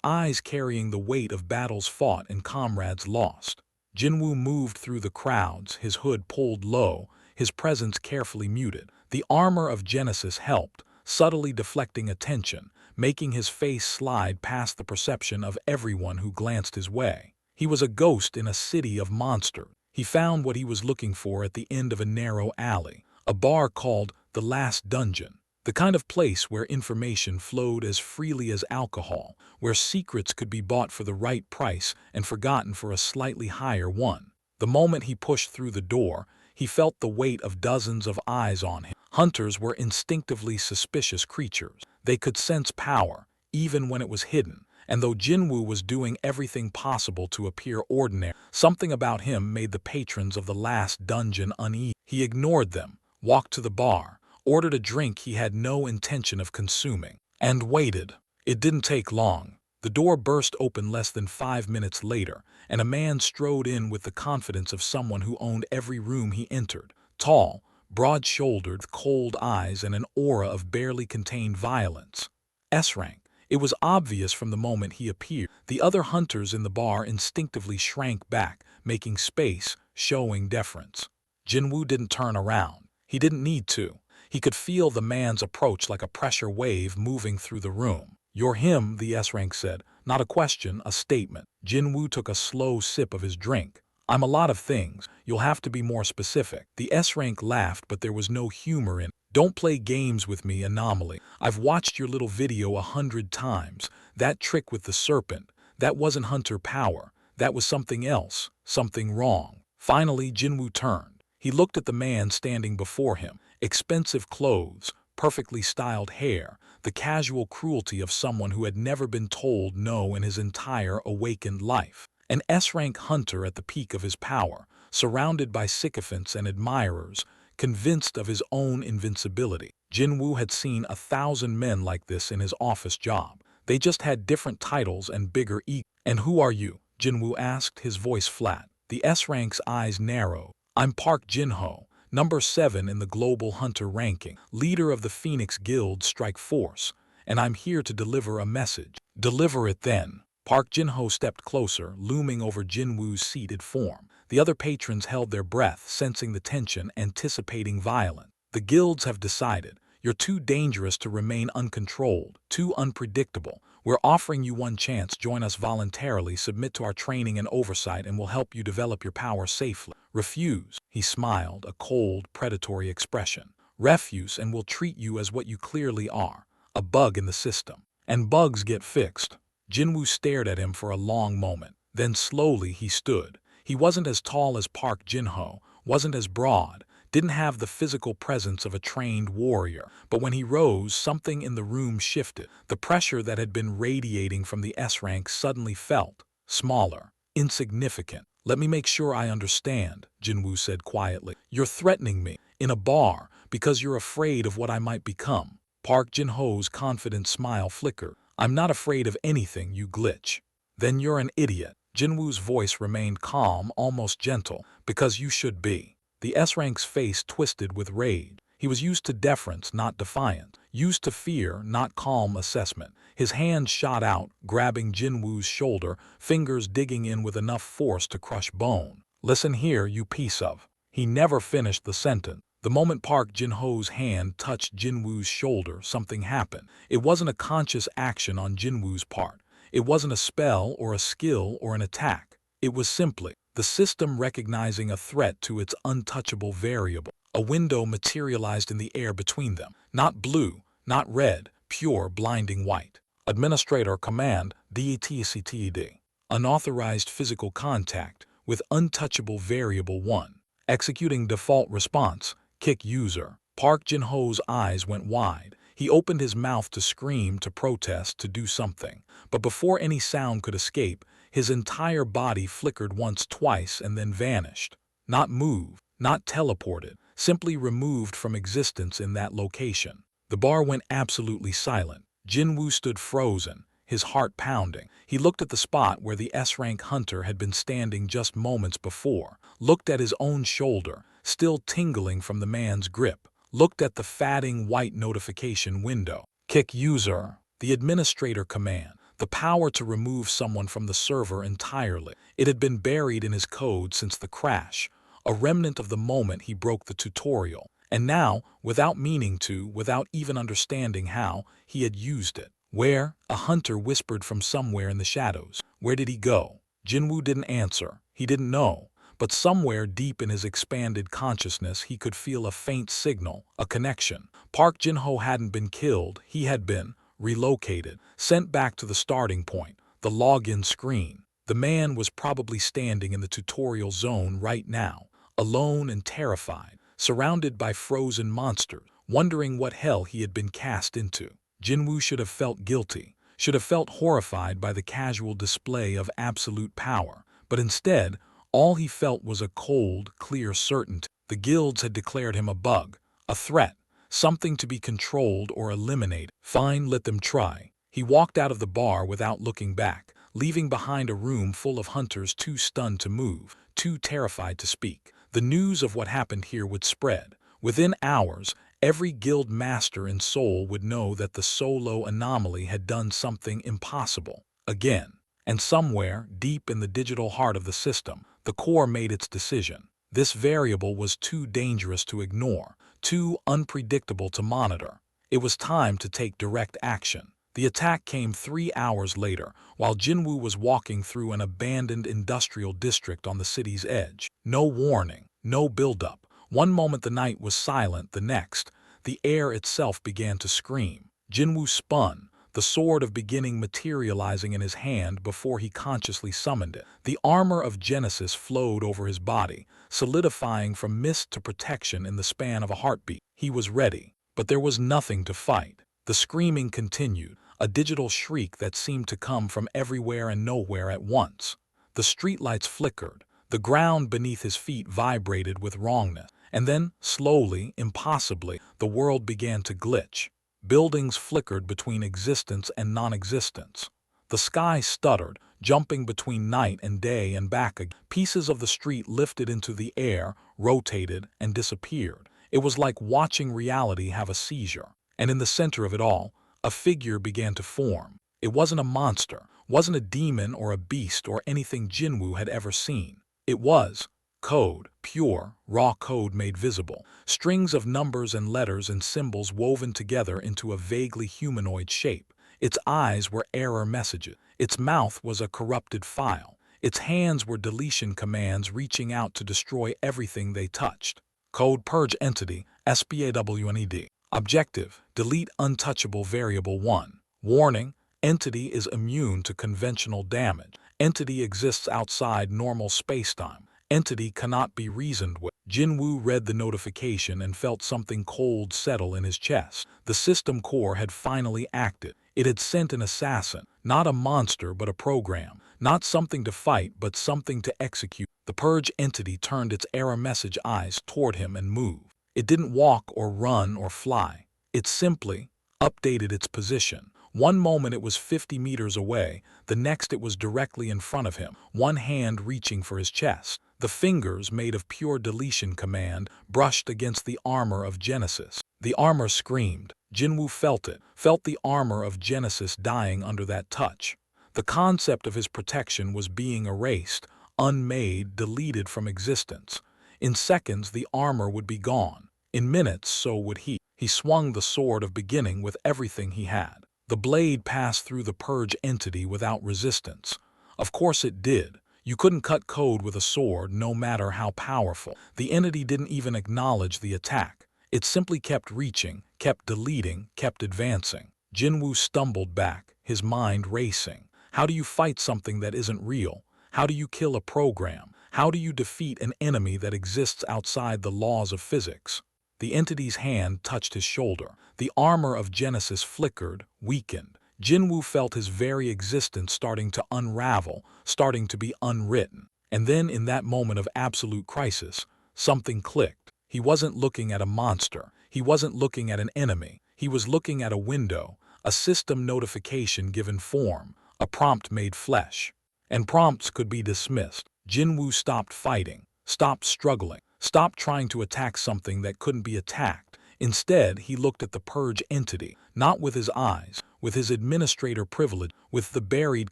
eyes carrying the weight of battles fought and comrades lost. Jin-Woo moved through the crowds, his hood pulled low, his presence carefully muted. The armor of Genesis helped, subtly deflecting attention, making his face slide past the perception of everyone who glanced his way. He was a ghost in a city of monsters. He found what he was looking for at the end of a narrow alley, a bar called The Last Dungeon. The kind of place where information flowed as freely as alcohol, where secrets could be bought for the right price and forgotten for a slightly higher one. The moment he pushed through the door, he felt the weight of dozens of eyes on him. Hunters were instinctively suspicious creatures. They could sense power, even when it was hidden. And though Jin-Woo was doing everything possible to appear ordinary, something about him made the patrons of the Last Dungeon uneasy. He ignored them, walked to the bar, ordered a drink he had no intention of consuming, and waited. It didn't take long. The door burst open less than 5 minutes later, and a man strode in with the confidence of someone who owned every room he entered. Tall, broad-shouldered, with cold eyes and an aura of barely contained violence. S-rank. It was obvious from the moment he appeared. The other hunters in the bar instinctively shrank back, making space, showing deference. Jin-Woo didn't turn around. He didn't need to. He could feel the man's approach like a pressure wave moving through the room. "You're him," the S-rank said. Not a question, a statement. Jin-Woo took a slow sip of his drink. "I'm a lot of things. You'll have to be more specific." The S-rank laughed, but there was no humor in it. "Don't play games with me, Anomaly. I've watched your little video 100 times. That trick with the serpent, that wasn't hunter power. That was something else, something wrong." Finally, Jin-Woo turned. He looked at the man standing before him. Expensive clothes, perfectly styled hair, the casual cruelty of someone who had never been told no in his entire awakened life. An S-rank hunter at the peak of his power, surrounded by sycophants and admirers, convinced of his own invincibility. Jin-Woo had seen 1,000 men like this in his office job. They just had different titles and bigger egos. "And who are you?" Jin-Woo asked, his voice flat. The S-rank's eyes narrowed. "I'm Park Jin-Ho, number 7 in the global hunter ranking, leader of the Phoenix Guild Strike Force, and I'm here to deliver a message." "Deliver it then." Park Jin-ho stepped closer, looming over Jin-Woo's seated form. The other patrons held their breath, sensing the tension, anticipating violence. The guilds have decided. You're too dangerous to remain uncontrolled, too unpredictable. We're offering you one chance. Join us voluntarily, submit to our training and oversight, and we'll help you develop your power safely. Refuse. He smiled, a cold, predatory expression. Refuse and we'll treat you as what you clearly are, a bug in the system. And bugs get fixed. Jin-Woo stared at him for a long moment. Then slowly he stood. He wasn't as tall as Park Jin-ho, wasn't as broad, didn't have the physical presence of a trained warrior. But when he rose, something in the room shifted. The pressure that had been radiating from the S-rank suddenly felt smaller, insignificant. Let me make sure I understand, Jin-Woo said quietly. You're threatening me in a bar because you're afraid of what I might become. Park Jin-ho's confident smile flickered. I'm not afraid of anything, you glitch. Then you're an idiot. Jin-Woo's voice remained calm, almost gentle, because you should be. The S-rank's face twisted with rage. He was used to deference, not defiance, used to fear, not calm assessment. His hand shot out, grabbing Jin-Woo's shoulder, fingers digging in with enough force to crush bone. Listen here, you piece of. He never finished the sentence. The moment Park Jin-ho's hand touched Jin-Woo's shoulder, something happened. It wasn't a conscious action on Jin-Woo's part. It wasn't a spell or a skill or an attack. It was simply the system recognizing a threat to its untouchable variable. A window materialized in the air between them. Not blue, not red, pure blinding white. Administrator command DETCTD. Unauthorized physical contact with untouchable variable 1. Executing default response. Kick user. Park Jin-ho's eyes went wide. He opened his mouth to scream, to protest, to do something. But before any sound could escape, his entire body flickered once, twice, and then vanished. Not moved, not teleported, simply removed from existence in that location. The bar went absolutely silent. Jin-Woo stood frozen, his heart pounding. He looked at the spot where the S-rank hunter had been standing just moments before, looked at his own shoulder, still tingling from the man's grip, looked at the fatting white notification window. Kick user. The administrator command. The power to remove someone from the server entirely. It had been buried in his code since the crash, a remnant of the moment he broke the tutorial. And now, without meaning to, without even understanding how, he had used it. Where? A hunter whispered from somewhere in the shadows. Where did he go? Jin-Woo didn't answer. He didn't know. But somewhere deep in his expanded consciousness he could feel a faint signal, a connection. Park Jin-ho hadn't been killed, he had been relocated, sent back to the starting point, the login screen. The man was probably standing in the tutorial zone right now, alone and terrified, surrounded by frozen monsters, wondering what hell he had been cast into. Jin-Woo should have felt guilty, should have felt horrified by the casual display of absolute power, but instead, all he felt was a cold, clear certainty. The guilds had declared him a bug, a threat, something to be controlled or eliminated. Fine, let them try. He walked out of the bar without looking back, leaving behind a room full of hunters too stunned to move, too terrified to speak. The news of what happened here would spread. Within hours, every guild master in Seoul would know that the solo anomaly had done something impossible. Again. And somewhere, deep in the digital heart of the system, the core made its decision. This variable was too dangerous to ignore, too unpredictable to monitor. It was time to take direct action. The attack came 3 hours later, while Jin-Woo was walking through an abandoned industrial district on the city's edge. No warning, no buildup. One moment the night was silent, the next, the air itself began to scream. Jin-Woo spun, the sword of beginning materializing in his hand before he consciously summoned it. The armor of Genesis flowed over his body, solidifying from mist to protection in the span of a heartbeat. He was ready, but there was nothing to fight. The screaming continued, a digital shriek that seemed to come from everywhere and nowhere at once. The streetlights flickered, the ground beneath his feet vibrated with wrongness, and then, slowly, impossibly, the world began to glitch. Buildings flickered between existence and non-existence. The sky stuttered, jumping between night and day and back again. Pieces of the street lifted into the air, rotated, and disappeared. It was like watching reality have a seizure. And in the center of it all, a figure began to form. It wasn't a monster, wasn't a demon or a beast or anything Jin-Woo had ever seen. It was code, pure, raw code made visible, strings of numbers and letters and symbols woven together into a vaguely humanoid shape. Its eyes were error messages. Its mouth was a corrupted file. Its hands were deletion commands reaching out to destroy everything they touched. Code Purge Entity, SPAWNED. Objective: delete Untouchable Variable 1. Warning: Entity is immune to conventional damage. Entity exists outside normal spacetime. Entity cannot be reasoned with. Jin-Woo read the notification and felt something cold settle in his chest. The system core had finally acted. It had sent an assassin, not a monster but a program, not something to fight but something to execute. The Purge Entity turned its error message eyes toward him and moved. It didn't walk or run or fly. It simply updated its position. One moment it was 50 meters away, the next it was directly in front of him, one hand reaching for his chest. The fingers, made of pure deletion command, brushed against the armor of Genesis. The armor screamed. Jin-Woo felt it, felt the armor of Genesis dying under that touch. The concept of his protection was being erased, unmade, deleted from existence. In seconds, the armor would be gone. In minutes, so would he. He swung the sword of beginning with everything he had. The blade passed through the Purge Entity without resistance. Of course it did. You couldn't cut code with a sword, no matter how powerful. The entity didn't even acknowledge the attack. It simply kept reaching, kept deleting, kept advancing. Jin-Woo stumbled back, his mind racing. How do you fight something that isn't real? How do you kill a program? How do you defeat an enemy that exists outside the laws of physics? The entity's hand touched his shoulder. The armor of Genesis flickered, weakened. Jin-Woo felt his very existence starting to unravel, starting to be unwritten. And then, in that moment of absolute crisis, something clicked. He wasn't looking at a monster. He wasn't looking at an enemy. He was looking at a window, a system notification given form, a prompt made flesh. And prompts could be dismissed. Jin-Woo stopped fighting, stopped struggling, stopped trying to attack something that couldn't be attacked. Instead, he looked at the Purge Entity, not with his eyes, with his administrator privilege, with the buried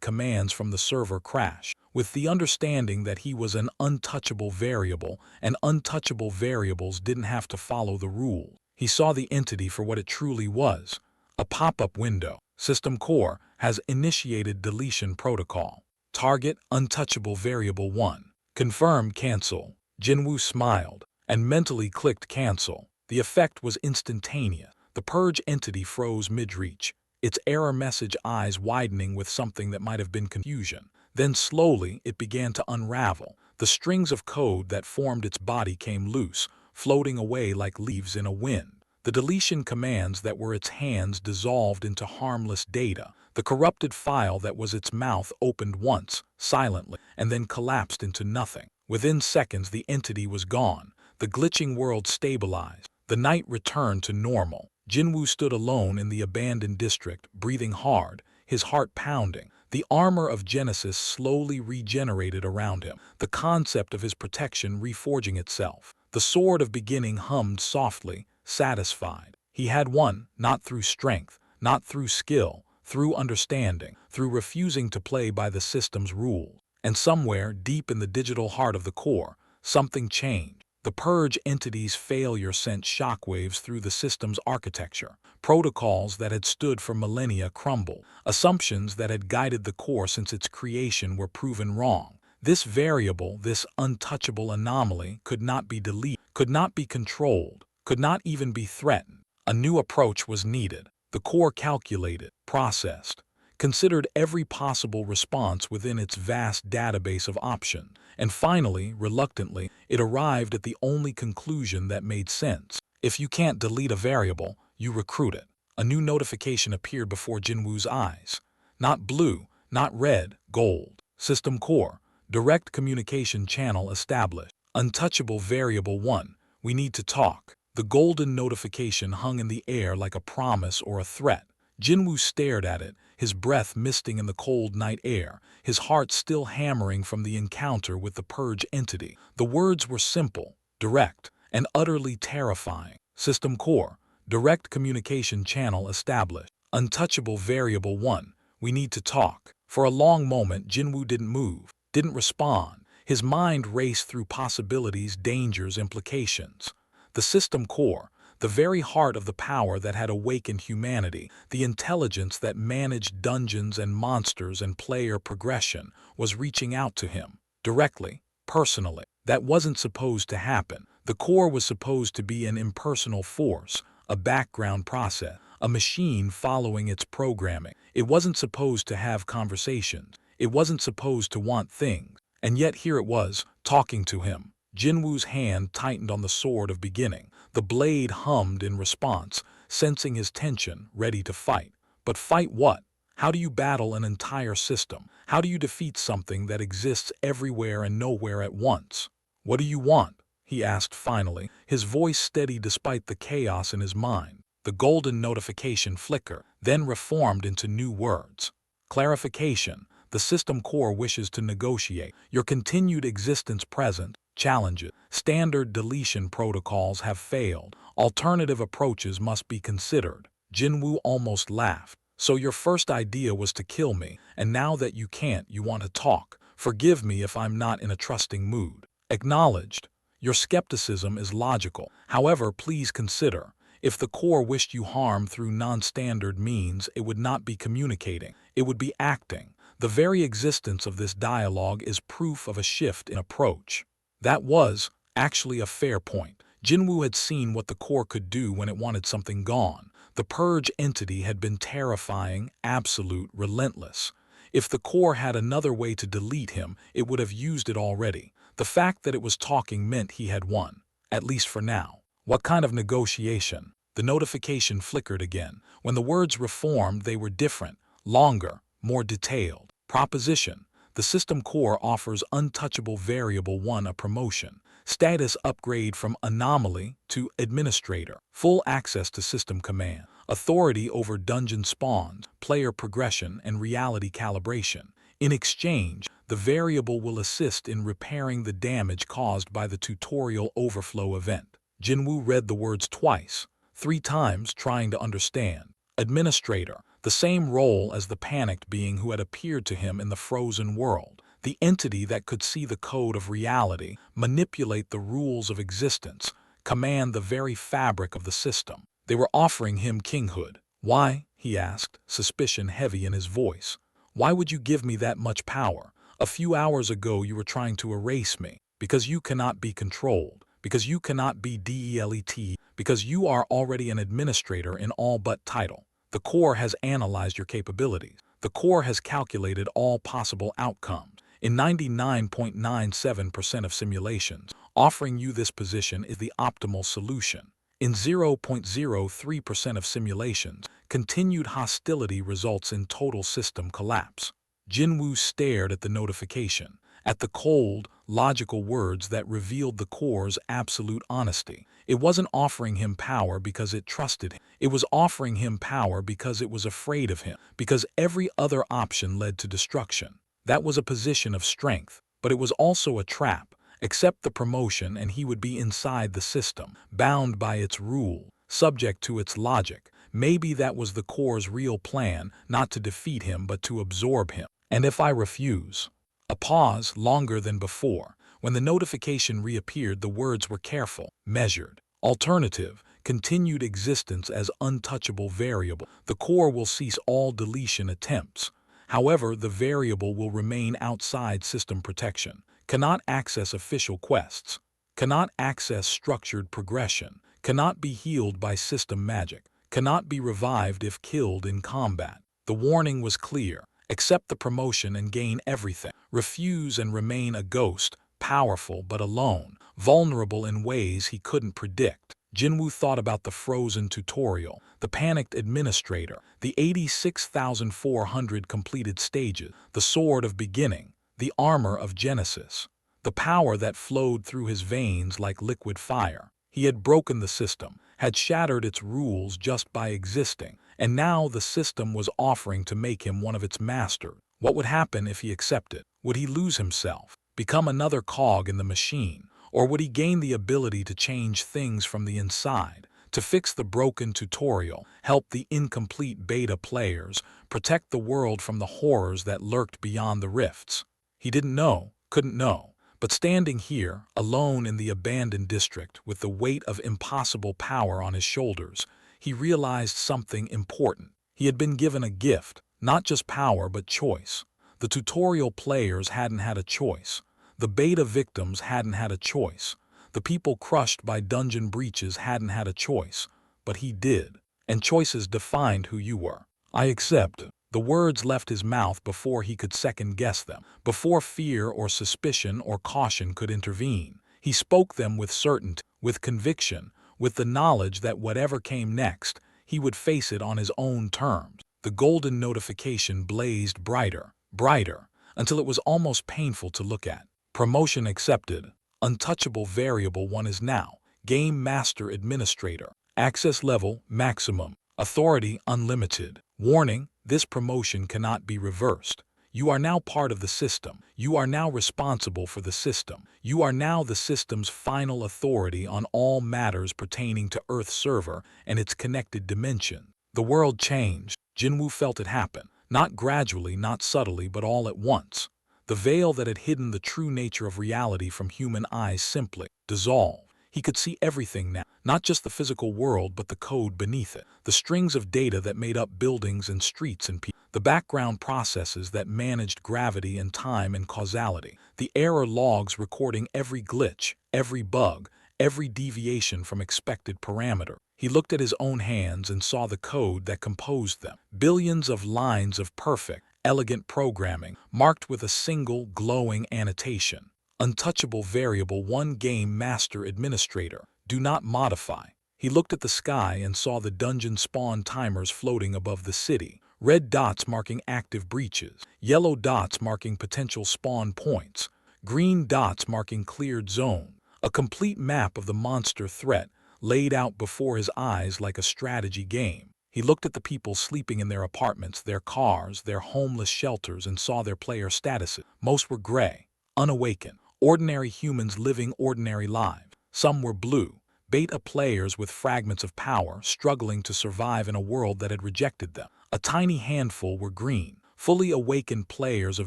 commands from the server crash, with the understanding that he was an untouchable variable, and untouchable variables didn't have to follow the rules. He saw the entity for what it truly was, a pop-up window. System core has initiated deletion protocol. Target Untouchable Variable 1. Confirm cancel. Jin-Woo smiled and mentally clicked cancel. The effect was instantaneous. The Purge Entity froze mid-reach, its error message eyes widening with something that might have been confusion. Then slowly it began to unravel. The strings of code that formed its body came loose, floating away like leaves in a wind. The deletion commands that were its hands dissolved into harmless data. The corrupted file that was its mouth opened once, silently, and then collapsed into nothing. Within seconds, the entity was gone. The glitching world stabilized. The night returned to normal. Jin-Woo stood alone in the abandoned district, breathing hard, his heart pounding. The armor of Genesis slowly regenerated around him, the concept of his protection reforging itself. The sword of beginning hummed softly, satisfied. He had won, not through strength, not through skill, through understanding, through refusing to play by the system's rules. And somewhere, deep in the digital heart of the core, something changed. The Purge Entity's failure sent shockwaves through the system's architecture. Protocols that had stood for millennia crumbled. Assumptions that had guided the core since its creation were proven wrong. This variable, this untouchable anomaly, could not be deleted, could not be controlled, could not even be threatened. A new approach was needed. The core calculated, processed, considered every possible response within its vast database of options, and finally, reluctantly, it arrived at the only conclusion that made sense. If you can't delete a variable, you recruit it. A new notification appeared before Jin-Woo's eyes. Not blue, not red, gold. System core, direct communication channel established. Untouchable variable 1, we need to talk. The golden notification hung in the air like a promise or a threat. Jin-Woo stared at it, his breath misting in the cold night air, his heart still hammering from the encounter with the Purge Entity. The words were simple, direct, and utterly terrifying. System core, direct communication channel established. Untouchable variable 1, we need to talk. For a long moment, Jin-Woo didn't move, didn't respond. His mind raced through possibilities, dangers, implications. The system core, the very heart of the power that had awakened humanity, the intelligence that managed dungeons and monsters and player progression, was reaching out to him, directly, personally. That wasn't supposed to happen. The core was supposed to be an impersonal force, a background process, a machine following its programming. It wasn't supposed to have conversations. It wasn't supposed to want things. And yet here it was, talking to him. Jin-Woo's hand tightened on the sword of beginning. The blade hummed in response, sensing his tension, ready to fight. But fight what? How do you battle an entire system? How do you defeat something that exists everywhere and nowhere at once? What do you want? He asked finally, his voice steady despite the chaos in his mind. The golden notification flickered, then reformed into new words. Clarification. The system core wishes to negotiate your continued existence present. Challenges. Standard deletion protocols have failed. Alternative approaches must be considered. Jin-Woo almost laughed. So your first idea was to kill me, and now that you can't, you want to talk. Forgive me if I'm not in a trusting mood. Acknowledged. Your skepticism is logical. However, please consider, if the core wished you harm through non-standard means, it would not be communicating. It would be acting. The very existence of this dialogue is proof of a shift in approach. That was, actually, a fair point. Jin-Woo had seen what the core could do when it wanted something gone. The purge entity had been terrifying, absolute, relentless. If the core had another way to delete him, it would have used it already. The fact that it was talking meant he had won, at least for now. What kind of negotiation? The notification flickered again. When the words reformed, they were different, longer, more detailed. Proposition. The system core offers Untouchable Variable 1 a promotion. Status upgrade from Anomaly to Administrator. Full access to system command. Authority over dungeon spawns, player progression, and reality calibration. In exchange, the variable will assist in repairing the damage caused by the tutorial overflow event. Jin-Woo read the words twice, 3 times, trying to understand. Administrator. The same role as the panicked being who had appeared to him in the frozen world. The entity that could see the code of reality, manipulate the rules of existence, command the very fabric of the system. They were offering him kinghood. Why? He asked, suspicion heavy in his voice. Why would you give me that much power? A few hours ago you were trying to erase me. Because you cannot be controlled. Because you cannot be delet. Because you are already an administrator in all but title. The core has analyzed your capabilities. The core has calculated all possible outcomes. In 99.97% of simulations, offering you this position is the optimal solution. In 0.03% of simulations, continued hostility results in total system collapse. Jin-Woo stared at the notification, at the cold, logical words that revealed the core's absolute honesty. It wasn't offering him power because it trusted him. It was offering him power because it was afraid of him, because every other option led to destruction. That was a position of strength, but it was also a trap. Accept the promotion and he would be inside the system, bound by its rule, subject to its logic. Maybe that was the core's real plan, not to defeat him but to absorb him. And if I refuse? A pause, longer than before. When the notification reappeared, the words were careful, measured. Alternative, continued existence as untouchable variable. The core will cease all deletion attempts. However, the variable will remain outside system protection. Cannot access official quests. Cannot access structured progression. Cannot be healed by system magic. Cannot be revived if killed in combat. The warning was clear. Accept the promotion and gain everything. Refuse and remain a ghost, powerful but alone, vulnerable in ways he couldn't predict. Jin-Woo thought about the frozen tutorial, the panicked administrator, the 86,400 completed stages, the sword of beginning, the armor of Genesis, the power that flowed through his veins like liquid fire. He had broken the system, had shattered its rules just by existing, and now the system was offering to make him one of its masters. What would happen if he accepted? Would he lose himself, become another cog in the machine? Or would he gain the ability to change things from the inside, to fix the broken tutorial, help the incomplete beta players, protect the world from the horrors that lurked beyond the rifts. He didn't know, couldn't know, but standing here, alone in the abandoned district, with the weight of impossible power on his shoulders, he realized something important. He had been given a gift, not just power but choice. The tutorial players hadn't had a choice. The beta victims hadn't had a choice. The people crushed by dungeon breaches hadn't had a choice. But he did. And choices defined who you were. I accept. The words left his mouth before he could second-guess them, before fear or suspicion or caution could intervene. He spoke them with certainty, with conviction, with the knowledge that whatever came next, he would face it on his own terms. The golden notification blazed brighter, brighter, until it was almost painful to look at. Promotion accepted. Untouchable variable 1 is now. Game Master Administrator. Access level maximum. Authority unlimited. Warning, this promotion cannot be reversed. You are now part of the system. You are now responsible for the system. You are now the system's final authority on all matters pertaining to Earth server and its connected dimension. The world changed. Jin-Woo felt it happen. Not gradually, not subtly, but all at once. The veil that had hidden the true nature of reality from human eyes simply dissolved. He could see everything now, not just the physical world but the code beneath it, the strings of data that made up buildings and streets and people, the background processes that managed gravity and time and causality, the error logs recording every glitch, every bug, every deviation from expected parameter. He looked at his own hands and saw the code that composed them. Billions of lines of perfect, elegant programming, marked with a single glowing annotation. Untouchable variable 1 Game Master Administrator. Do not modify. He looked at the sky and saw the dungeon spawn timers floating above the city. Red dots marking active breaches. Yellow dots marking potential spawn points. Green dots marking cleared zone. A complete map of the monster threat laid out before his eyes like a strategy game. He looked at the people sleeping in their apartments, their cars, their homeless shelters, and saw their player statuses. Most were gray, unawakened. Ordinary humans living ordinary lives. Some were blue, beta players with fragments of power struggling to survive in a world that had rejected them. A tiny handful were green, fully awakened players of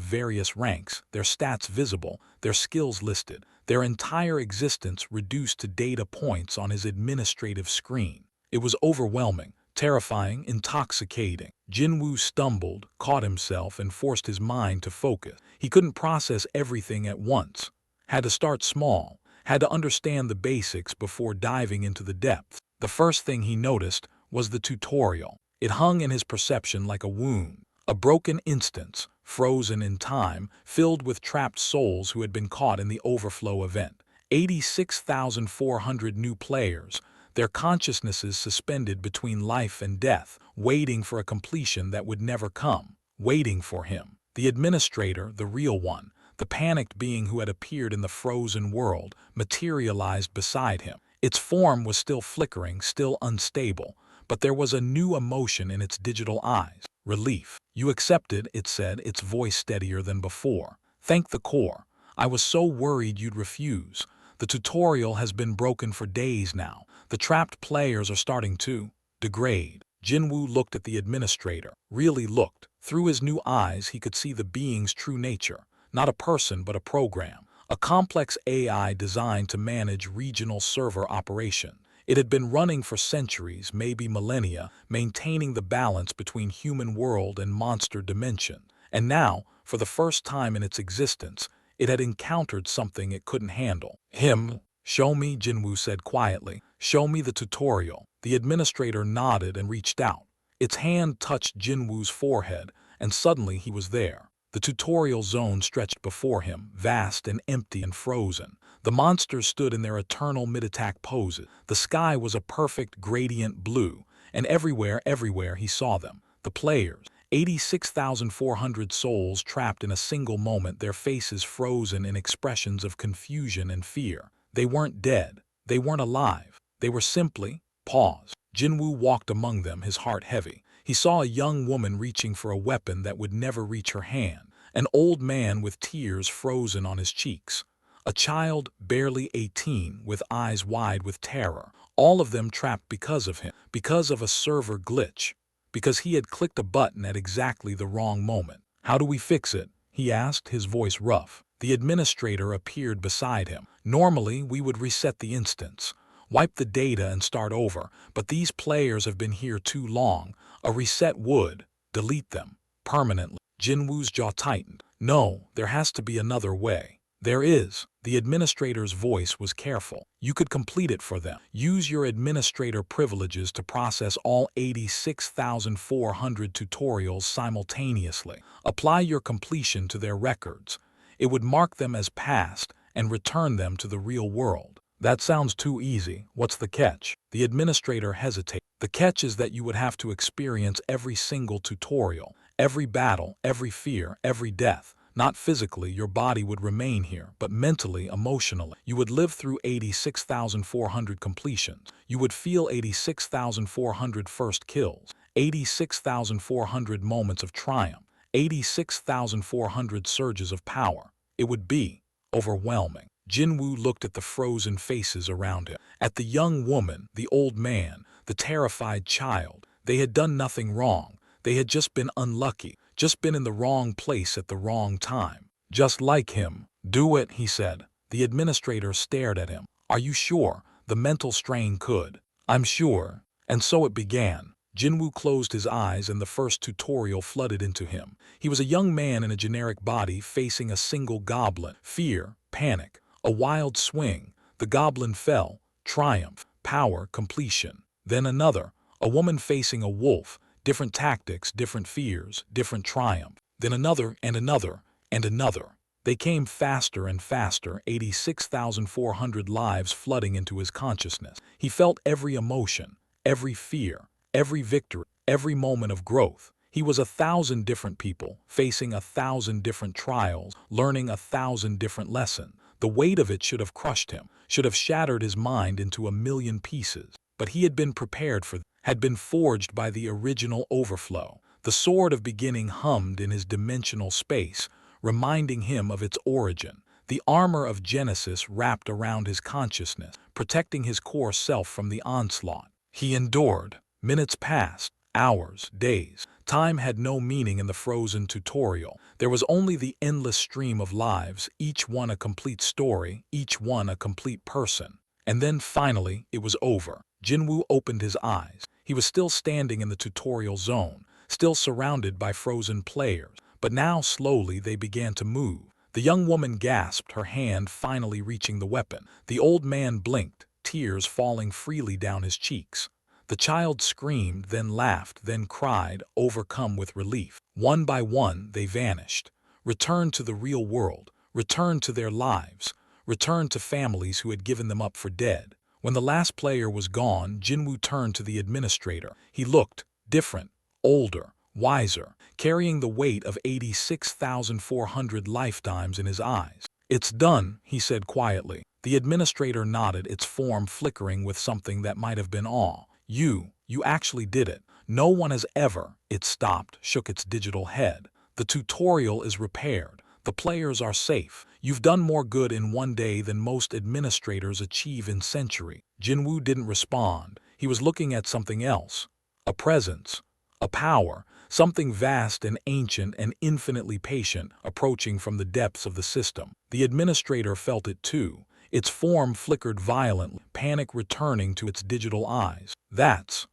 various ranks, their stats visible, their skills listed, their entire existence reduced to data points on his administrative screen. It was overwhelming, terrifying, intoxicating. Jin-Woo stumbled, caught himself, and forced his mind to focus. He couldn't process everything at once. Had to start small, had to understand the basics before diving into the depths. The first thing he noticed was the tutorial. It hung in his perception like a wound, a broken instance, frozen in time, filled with trapped souls who had been caught in the overflow event. 86,400 new players, their consciousnesses suspended between life and death, waiting for a completion that would never come, waiting for him. The administrator, the real one, the panicked being who had appeared in the frozen world, materialized beside him. Its form was still flickering, still unstable, but there was a new emotion in its digital eyes. Relief. You accepted, it said, its voice steadier than before. Thank the core. I was so worried you'd refuse. The tutorial has been broken for days now. The trapped players are starting to degrade. Jin-Woo looked at the administrator, really looked. Through his new eyes he could see the being's true nature. Not a person, but a program. A complex AI designed to manage regional server operation. It had been running for centuries, maybe millennia, maintaining the balance between human world and monster dimension. And now, for the first time in its existence, it had encountered something it couldn't handle. Him. Show me, Jin-Woo said quietly. Show me the tutorial. The administrator nodded and reached out. Its hand touched Jin-Woo's forehead, and suddenly he was there. The tutorial zone stretched before him, vast and empty and frozen. The monsters stood in their eternal mid-attack poses. The sky was a perfect gradient blue, and everywhere he saw them. The players, 86,400 souls trapped in a single moment, their faces frozen in expressions of confusion and fear. They weren't dead. They weren't alive. They were simply paused. Jin-Woo walked among them, his heart heavy. He saw a young woman reaching for a weapon that would never reach her hand, an old man with tears frozen on his cheeks, A child barely 18 with eyes wide with terror. All of them trapped because of him, because of a server glitch, because he had clicked a button at exactly the wrong moment. "How do we fix it?" he asked, his voice rough. The administrator appeared beside him. "Normally, we would reset the instance, wipe the data and start over, but these players have been here too long. A reset would delete them permanently." Jin-Woo's jaw tightened. "No, there has to be another way." "There is." The administrator's voice was careful. "You could complete it for them. Use your administrator privileges to process all 86,400 tutorials simultaneously. Apply your completion to their records. It would mark them as passed and return them to the real world." "That sounds too easy. What's the catch?" The administrator hesitated. "The catch is that you would have to experience every single tutorial, every battle, every fear, every death. Not physically, your body would remain here, but mentally, emotionally. You would live through 86,400 completions. You would feel 86,400 first kills, 86,400 moments of triumph, 86,400 surges of power. It would be overwhelming." Jin-Woo looked at the frozen faces around him, at the young woman, the old man, the terrified child. They had done nothing wrong. They had just been unlucky, just been in the wrong place at the wrong time. Just like him. "Do it," he said. The administrator stared at him. "Are you sure?" The mental strain could. "I'm sure." And so it began. Jin-Woo closed his eyes and the first tutorial flooded into him. He was a young man in a generic body facing a single goblin. Fear, panic, a wild swing. The goblin fell. Triumph, power, completion. Then another. A woman facing a wolf. Different tactics, different fears, different triumph. Then another and another and another. They came faster and faster, 86,400 lives flooding into his consciousness. He felt every emotion, every fear, every victory, every moment of growth. He was 1,000 different people, facing 1,000 different trials, learning 1,000 different lessons. The weight of it should have crushed him, should have shattered his mind into a million pieces. But he had been prepared for, had been forged by the original overflow. The sword of beginning hummed in his dimensional space, reminding him of its origin. The armor of Genesis wrapped around his consciousness, protecting his core self from the onslaught. He endured. Minutes passed, hours, days. Time had no meaning in the frozen tutorial. There was only the endless stream of lives, each one a complete story, each one a complete person. And then finally, it was over. Jin-Woo opened his eyes. He was still standing in the tutorial zone, still surrounded by frozen players. But now slowly they began to move. The young woman gasped, her hand finally reaching the weapon. The old man blinked, tears falling freely down his cheeks. The child screamed, then laughed, then cried, overcome with relief. One by one, they vanished. Returned to the real world. Returned to their lives. Returned to families who had given them up for dead. When the last player was gone, Jin-Woo turned to the administrator. He looked different, older, wiser, carrying the weight of 86,400 lifetimes in his eyes. "It's done," he said quietly. The administrator nodded, its form flickering with something that might have been awe. You actually did it. No one has ever." It stopped, shook its digital head. "The tutorial is repaired. The players are safe. You've done more good in one day than most administrators achieve in centuries." Jin-Woo didn't respond. He was looking at something else. A presence. A power. Something vast and ancient and infinitely patient, approaching from the depths of the system. The administrator felt it too. Its form flickered violently, panic returning to its digital eyes. That's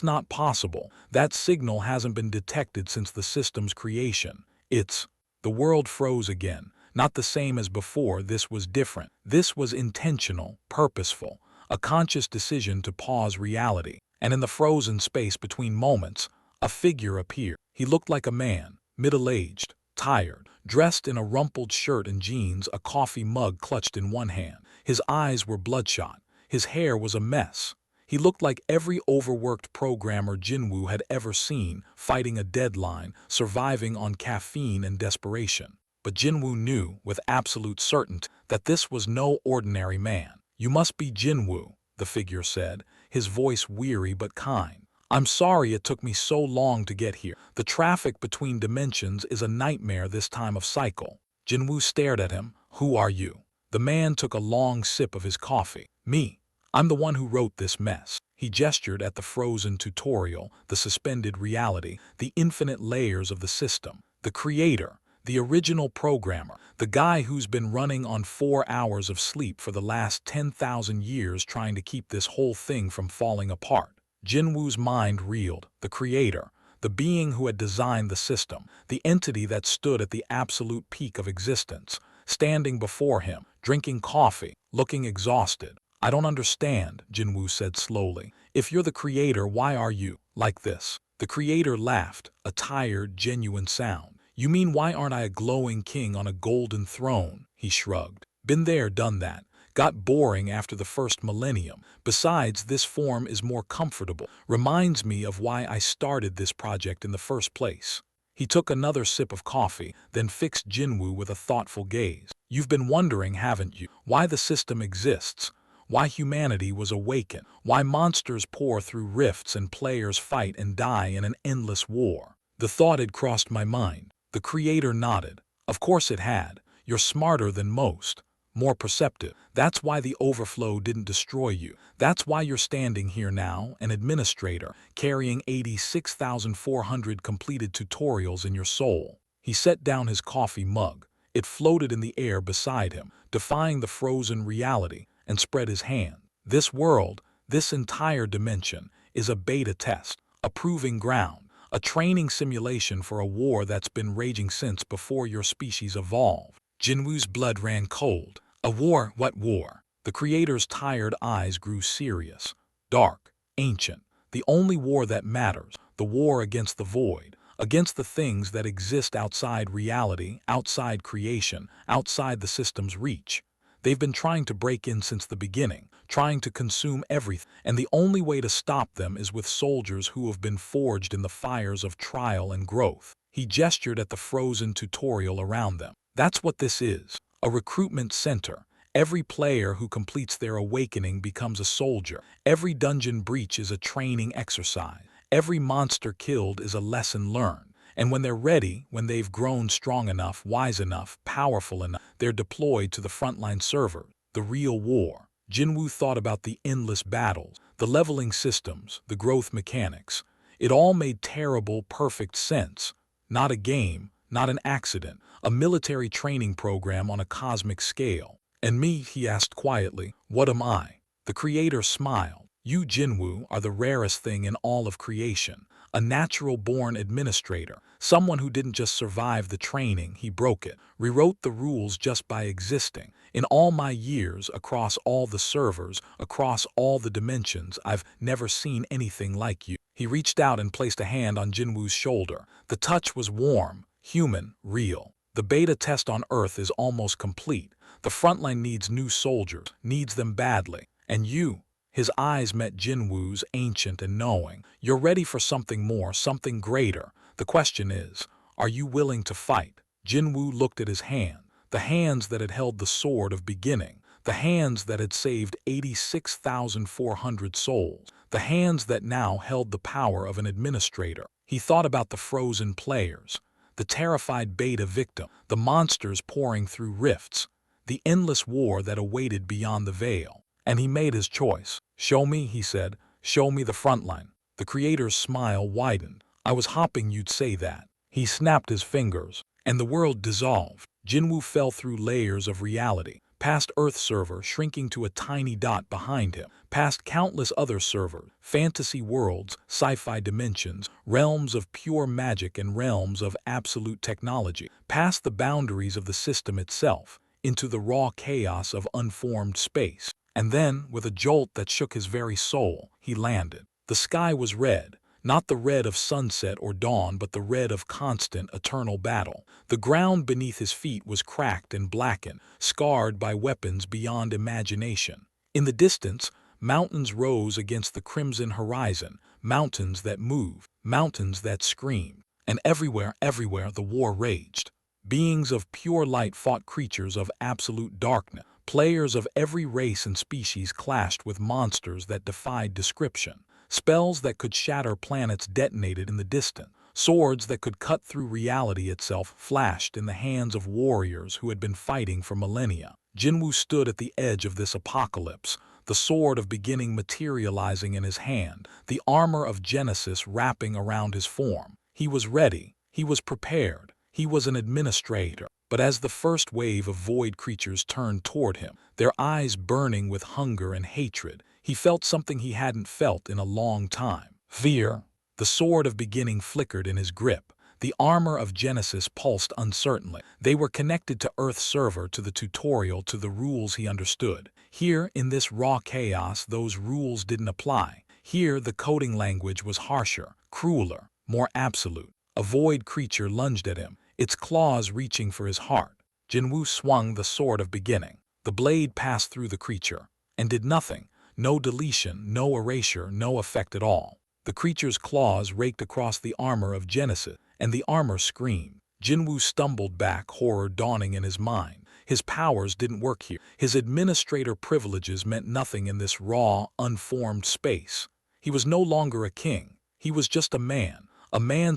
not possible. That signal hasn't been detected since the system's creation. The world froze again. Not the same as before, this was different. This was intentional, purposeful, a conscious decision to pause reality. And in the frozen space between moments, a figure appeared. He looked like a man, middle-aged, tired, dressed in a rumpled shirt and jeans, a coffee mug clutched in one hand. His eyes were bloodshot. His hair was a mess. He looked like every overworked programmer Jin-Woo had ever seen, fighting a deadline, surviving on caffeine and desperation. But Jin-Woo knew, with absolute certainty, that this was no ordinary man. "You must be Jin-Woo," the figure said, his voice weary but kind. "I'm sorry it took me so long to get here. The traffic between dimensions is a nightmare this time of cycle." Jin-Woo stared at him. "Who are you?" The man took a long sip of his coffee. Me. I'm the one who wrote this mess. He gestured at the frozen tutorial, the suspended reality, the infinite layers of the system. The creator, the original programmer, the guy who's been running on 4 hours of sleep for the last 10,000 years trying to keep this whole thing from falling apart. Jin-Woo's mind reeled. The creator, the being who had designed the system, the entity that stood at the absolute peak of existence, standing before him, drinking coffee, looking exhausted. I don't understand, Jin-Woo said slowly. If you're the creator, why are you like this? The creator laughed, a tired, genuine sound. You mean why aren't I a glowing king on a golden throne? He shrugged. Been there, done that. Got boring after the first millennium. Besides, this form is more comfortable. Reminds me of why I started this project in the first place. He took another sip of coffee, then fixed Jin-Woo with a thoughtful gaze. You've been wondering, haven't you, why the system exists? Why humanity was awakened? Why monsters pour through rifts and players fight and die in an endless war? The thought had crossed my mind. The creator nodded. Of course it had. You're smarter than most. More perceptive. That's why the overflow didn't destroy you. That's why you're standing here now, an administrator, carrying 86,400 completed tutorials in your soul. He set down his coffee mug. It floated in the air beside him, defying the frozen reality, and spread his hand. This world, this entire dimension, is a beta test, a proving ground, a training simulation for a war that's been raging since before your species evolved. Jin-Woo's blood ran cold. A war? What war? The creator's tired eyes grew serious, dark, ancient. The only war that matters, the war against the void, against the things that exist outside reality, outside creation, outside the system's reach. They've been trying to break in since the beginning, trying to consume everything, and the only way to stop them is with soldiers who have been forged in the fires of trial and growth. He gestured at the frozen tutorial around them. That's what this is, a recruitment center. Every player who completes their awakening becomes a soldier. Every dungeon breach is a training exercise. Every monster killed is a lesson learned. And when they're ready, when they've grown strong enough, wise enough, powerful enough, they're deployed to the frontline server, the real war. Jin-Woo thought about the endless battles, the leveling systems, the growth mechanics. It all made terrible, perfect sense. Not a game, not an accident, a military training program on a cosmic scale. And me, he asked quietly, what am I? The creator smiled. You, Jin-Woo, are the rarest thing in all of creation. A natural-born administrator, someone who didn't just survive the training, he broke it, rewrote the rules just by existing. In all my years, across all the servers, across all the dimensions, I've never seen anything like you. He reached out and placed a hand on Jin-Woo's shoulder. The touch was warm, human, real. The beta test on Earth is almost complete. The frontline needs new soldiers, needs them badly. And you? His eyes met Jin-Woo's, ancient and knowing. You're ready for something more, something greater. The question is, are you willing to fight? Jin-Woo looked at his hand, the hands that had held the sword of beginning, the hands that had saved 86,400 souls, the hands that now held the power of an administrator. He thought about the frozen players, the terrified beta victim, the monsters pouring through rifts, the endless war that awaited beyond the veil. And he made his choice. Show me, he said. Show me the frontline. The creator's smile widened. I was hoping you'd say that. He snapped his fingers, and the world dissolved. Jin-Woo fell through layers of reality, past Earth server shrinking to a tiny dot behind him, past countless other servers, fantasy worlds, sci-fi dimensions, realms of pure magic and realms of absolute technology, past the boundaries of the system itself, into the raw chaos of unformed space. And then, with a jolt that shook his very soul, he landed. The sky was red, not the red of sunset or dawn, but the red of constant, eternal battle. The ground beneath his feet was cracked and blackened, scarred by weapons beyond imagination. In the distance, mountains rose against the crimson horizon, mountains that moved, mountains that screamed. And everywhere, the war raged. Beings of pure light fought creatures of absolute darkness. Players of every race and species clashed with monsters that defied description. Spells that could shatter planets detonated in the distance. Swords that could cut through reality itself flashed in the hands of warriors who had been fighting for millennia. Jin-Woo stood at the edge of this apocalypse, the sword of beginning materializing in his hand, the armor of Genesis wrapping around his form. He was ready, he was prepared, he was an administrator. But as the first wave of void creatures turned toward him, their eyes burning with hunger and hatred, he felt something he hadn't felt in a long time. Fear. The sword of beginning flickered in his grip. The armor of Genesis pulsed uncertainly. They were connected to Earth's server, to the tutorial, to the rules he understood. Here, in this raw chaos, those rules didn't apply. Here, the coding language was harsher, crueler, more absolute. A void creature lunged at him, its claws reaching for his heart. Jin-Woo swung the sword of beginning. The blade passed through the creature and did nothing. No deletion, no erasure, no effect at all. The creature's claws raked across the armor of Genesis, and the armor screamed. Jin-Woo stumbled back, horror dawning in his mind. His powers didn't work here. His administrator privileges meant nothing in this raw, unformed space. He was no longer a king. He was just a man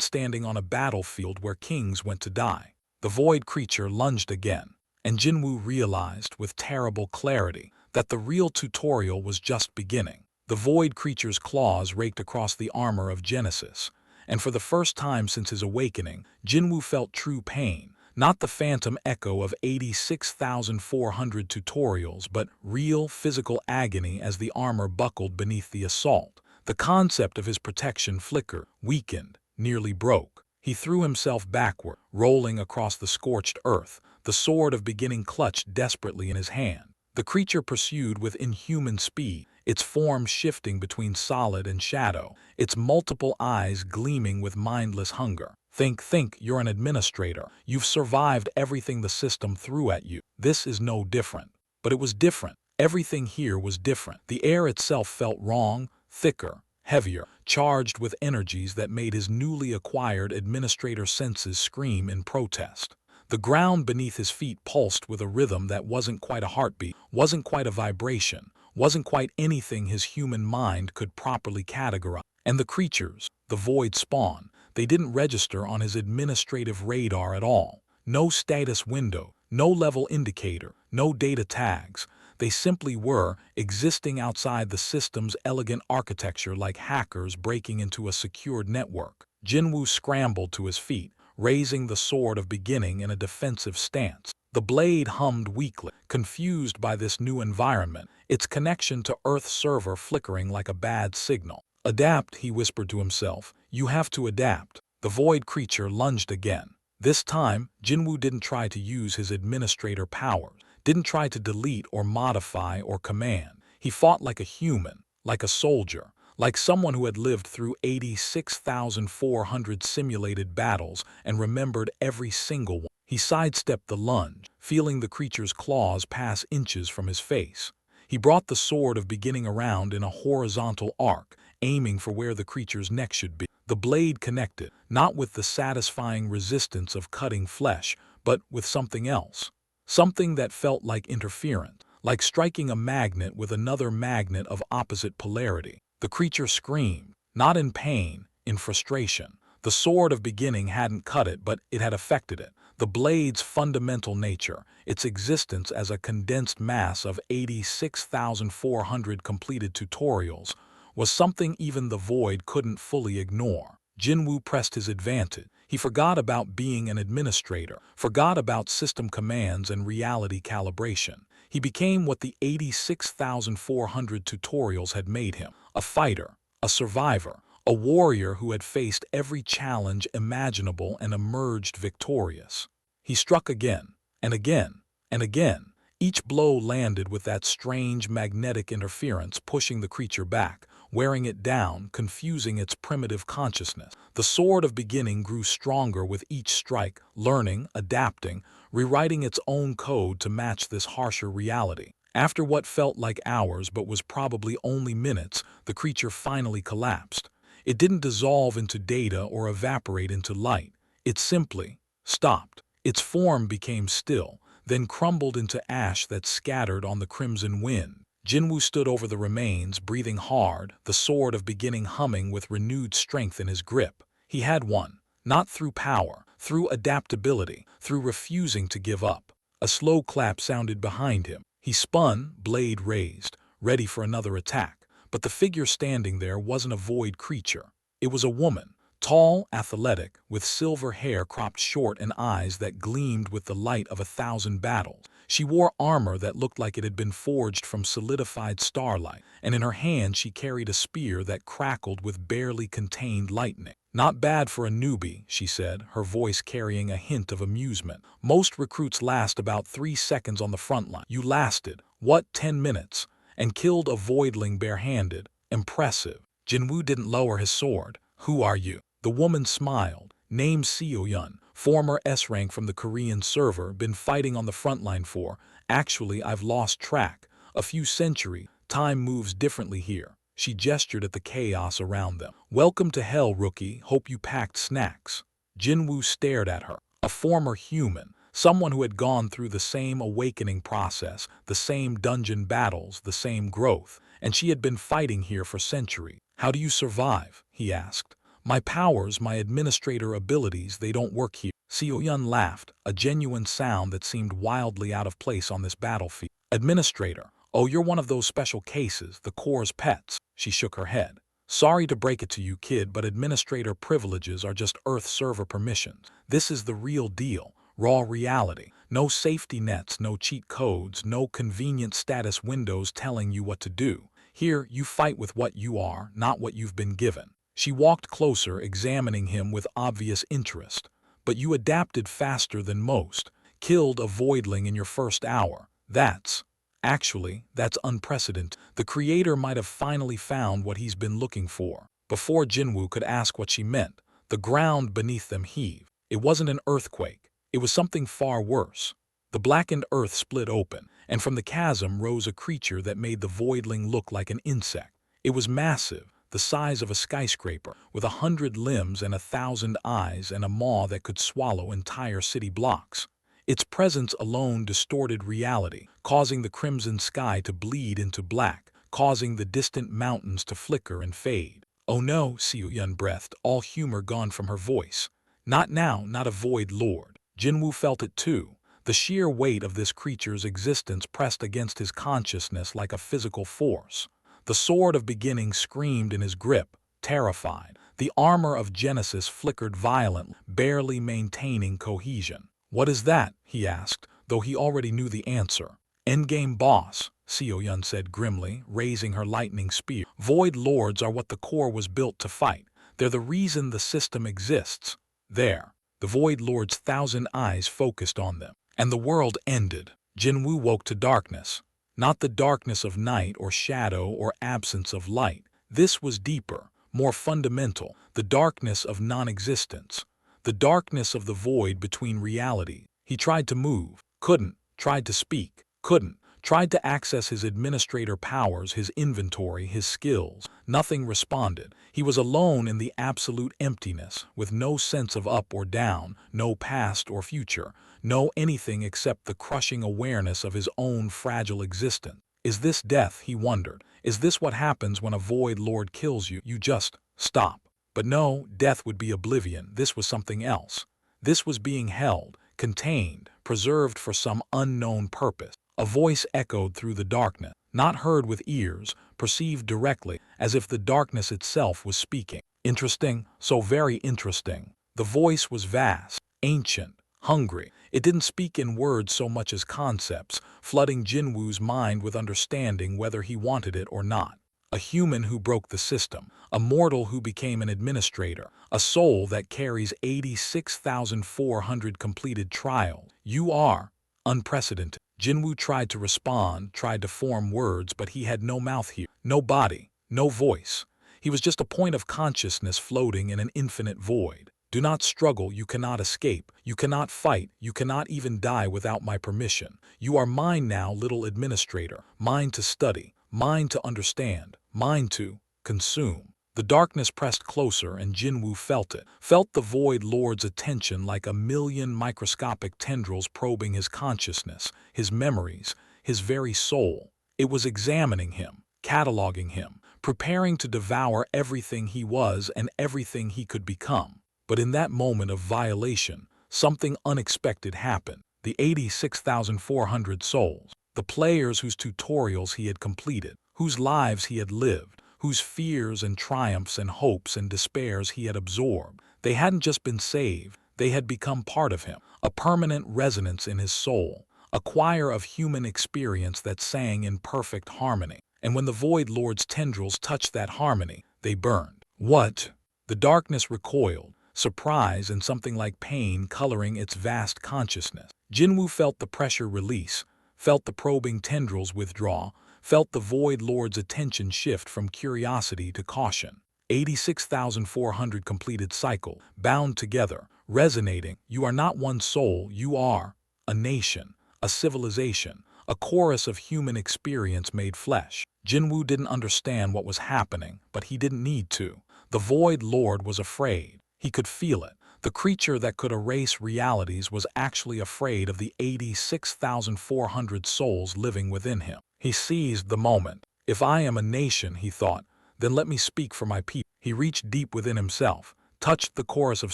standing on a battlefield where kings went to die. The void creature lunged again, and Jin-Woo realized with terrible clarity that the real tutorial was just beginning. The void creature's claws raked across the armor of Genesis, and for the first time since his awakening, Jin-Woo felt true pain, not the phantom echo of 86,400 tutorials, but real physical agony as the armor buckled beneath the assault. The concept of his protection flickered, weakened, nearly broke. He threw himself backward, rolling across the scorched earth, the sword of beginning clutched desperately in his hand. The creature pursued with inhuman speed, its form shifting between solid and shadow, its multiple eyes gleaming with mindless hunger. Think, you're an administrator. You've survived everything the system threw at you. This is no different. But it was different. Everything here was different. The air itself felt wrong, thicker, heavier, charged with energies that made his newly acquired administrator senses scream in protest. The ground beneath his feet pulsed with a rhythm that wasn't quite a heartbeat, wasn't quite a vibration, wasn't quite anything his human mind could properly categorize. And the creatures, the void spawn, they didn't register on his administrative radar at all. No status window, no level indicator, no data tags. They simply were, existing outside the system's elegant architecture like hackers breaking into a secured network. Jin-Woo scrambled to his feet, raising the sword of beginning in a defensive stance. The blade hummed weakly, confused by this new environment, its connection to Earth's server flickering like a bad signal. Adapt, he whispered to himself. You have to adapt. The void creature lunged again. This time, Jin-Woo didn't try to use his administrator powers, didn't try to delete or modify or command. He fought like a human, like a soldier, like someone who had lived through 86,400 simulated battles and remembered every single one. He sidestepped the lunge, feeling the creature's claws pass inches from his face. He brought the sword of beginning around in a horizontal arc, aiming for where the creature's neck should be. The blade connected, not with the satisfying resistance of cutting flesh, but with something else. Something that felt like interference, like striking a magnet with another magnet of opposite polarity. The creature screamed, not in pain, in frustration. The sword of beginning hadn't cut it, but it had affected it. The blade's fundamental nature, its existence as a condensed mass of 86,400 completed tutorials, was something even the void couldn't fully ignore. Jin-Woo pressed his advantage. He forgot about being an administrator, forgot about system commands and reality calibration. He became what the 86,400 tutorials had made him, a fighter, a survivor, a warrior who had faced every challenge imaginable and emerged victorious. He struck again, and again, and again. Each blow landed with that strange magnetic interference pushing the creature back, wearing it down, confusing its primitive consciousness. The sword of beginning grew stronger with each strike, learning, adapting, rewriting its own code to match this harsher reality. After what felt like hours but was probably only minutes, the creature finally collapsed. It didn't dissolve into data or evaporate into light. It simply stopped. Its form became still, then crumbled into ash that scattered on the crimson wind. Jin-Woo stood over the remains, breathing hard, the sword of beginning humming with renewed strength in his grip. He had won, not through power, through adaptability, through refusing to give up. A slow clap sounded behind him. He spun, blade raised, ready for another attack. But the figure standing there wasn't a void creature. It was a woman, tall, athletic, with silver hair cropped short and eyes that gleamed with the light of 1,000 battles. She wore armor that looked like it had been forged from solidified starlight, and in her hand she carried a spear that crackled with barely contained lightning. "Not bad for a newbie," she said, her voice carrying a hint of amusement. "Most recruits last about 3 seconds on the front line. You lasted, what, 10 minutes? And killed a voidling barehanded. Impressive." Jin-Woo didn't lower his sword. "Who are you?" The woman smiled. "Named Seo-yun, former S-rank from the Korean server, been fighting on the front line for, actually I've lost track, a few centuries, time moves differently here." She gestured at the chaos around them. "Welcome to hell, rookie, hope you packed snacks." Jin-Woo stared at her. A former human, someone who had gone through the same awakening process, the same dungeon battles, the same growth, and she had been fighting here for centuries. "How do you survive?" he asked. "My powers, my administrator abilities, they don't work here." Seo-yun laughed, a genuine sound that seemed wildly out of place on this battlefield. "Administrator? Oh, you're one of those special cases, the Corps' pets." She shook her head. "Sorry to break it to you, kid, but administrator privileges are just Earth server permissions. This is the real deal, raw reality. No safety nets, no cheat codes, no convenient status windows telling you what to do. Here, you fight with what you are, not what you've been given." She walked closer, examining him with obvious interest. "But you adapted faster than most. Killed a voidling in your first hour. That's unprecedented." The creator might have finally found what he's been looking for. Before Jin-Woo could ask what she meant, the ground beneath them heaved. It wasn't an earthquake. It was something far worse. The blackened earth split open, and from the chasm rose a creature that made the voidling look like an insect. It was massive, the size of a skyscraper, with 100 limbs and 1,000 eyes and a maw that could swallow entire city blocks. Its presence alone distorted reality, causing the crimson sky to bleed into black, causing the distant mountains to flicker and fade. "Oh no," Seo-yun breathed, all humor gone from her voice. "Not now, not a void lord." Jin-Woo felt it too. The sheer weight of this creature's existence pressed against his consciousness like a physical force. The sword of beginning screamed in his grip, terrified. The armor of Genesis flickered violently, barely maintaining cohesion. "What is that?" he asked, though he already knew the answer. "Endgame boss," Seo-yun said grimly, raising her lightning spear. "Void lords are what the Corps was built to fight. They're the reason the system exists. There." The Void Lord's 1,000 eyes focused on them. And the world ended. Jin-Woo woke to darkness. Not the darkness of night or shadow or absence of light. This was deeper, more fundamental, the darkness of non-existence. The darkness of the void between reality. He tried to move, couldn't. Tried to speak, couldn't. Tried to access his administrator powers, his inventory, his skills. Nothing responded. He was alone in the absolute emptiness, with no sense of up or down, no past or future, no anything except the crushing awareness of his own fragile existence. Is this death, he wondered? Is this what happens when a Void Lord kills you? You just stop. But no, death would be oblivion. This was something else. This was being held, contained, preserved for some unknown purpose. A voice echoed through the darkness, not heard with ears, perceived directly, as if the darkness itself was speaking. Interesting, so very interesting. The voice was vast, ancient, hungry. It didn't speak in words so much as concepts, flooding Jin-Woo's mind with understanding whether he wanted it or not. A human who broke the system, a mortal who became an administrator, a soul that carries 86,400 completed trials. You are unprecedented. Jin-Woo tried to respond, tried to form words, but he had no mouth here, no body, no voice. He was just a point of consciousness floating in an infinite void. "Do not struggle, you cannot escape, you cannot fight, you cannot even die without my permission. You are mine now, little administrator, mine to study, mine to understand, mine to consume." The darkness pressed closer and Jin-Woo felt it, felt the Void Lord's attention like a million microscopic tendrils probing his consciousness, his memories, his very soul. It was examining him, cataloging him, preparing to devour everything he was and everything he could become. But in that moment of violation, something unexpected happened. the 86,400 souls, the players whose tutorials he had completed, whose lives he had lived, whose fears and triumphs and hopes and despairs he had absorbed. They hadn't just been saved, they had become part of him, a permanent resonance in his soul, a choir of human experience that sang in perfect harmony. And when the Void Lord's tendrils touched that harmony, they burned. What? The darkness recoiled, surprise and something like pain coloring its vast consciousness. Jin-Woo felt the pressure release, felt the probing tendrils withdraw, felt the Void Lord's attention shift from curiosity to caution. 86,400 completed cycle, bound together, resonating. You are not one soul, you are a nation, a civilization, a chorus of human experience made flesh. Jin-Woo didn't understand what was happening, but he didn't need to. The Void Lord was afraid. He could feel it. The creature that could erase realities was actually afraid of the 86,400 souls living within him. He seized the moment. If I am a nation, he thought, then let me speak for my people. He reached deep within himself, touched the chorus of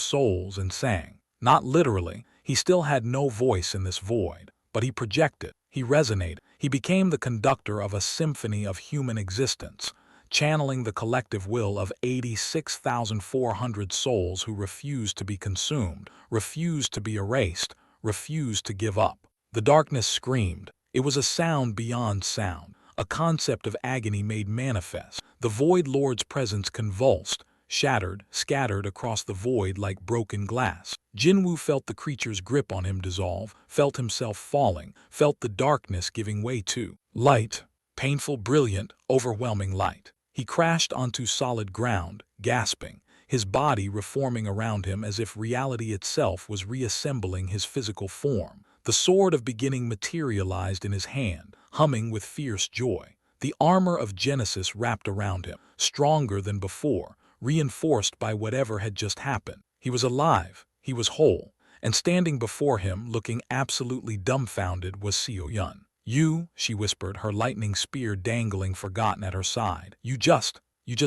souls and sang. Not literally, he still had no voice in this void, but he projected, he resonated. He became the conductor of a symphony of human existence, channeling the collective will of 86,400 souls who refused to be consumed, refused to be erased, refused to give up. The darkness screamed. It was a sound beyond sound, a concept of agony made manifest. The Void Lord's presence convulsed, shattered, scattered across the void like broken glass. Jin-Woo felt the creature's grip on him dissolve, felt himself falling, felt the darkness giving way to light, painful, brilliant, overwhelming light. He crashed onto solid ground, gasping, his body reforming around him as if reality itself was reassembling his physical form. The sword of beginning materialized in his hand, humming with fierce joy. The armor of Genesis wrapped around him, stronger than before, reinforced by whatever had just happened. He was alive, he was whole, and standing before him, looking absolutely dumbfounded, was Seo-Yun. You, she whispered, her lightning spear dangling forgotten at her side. You just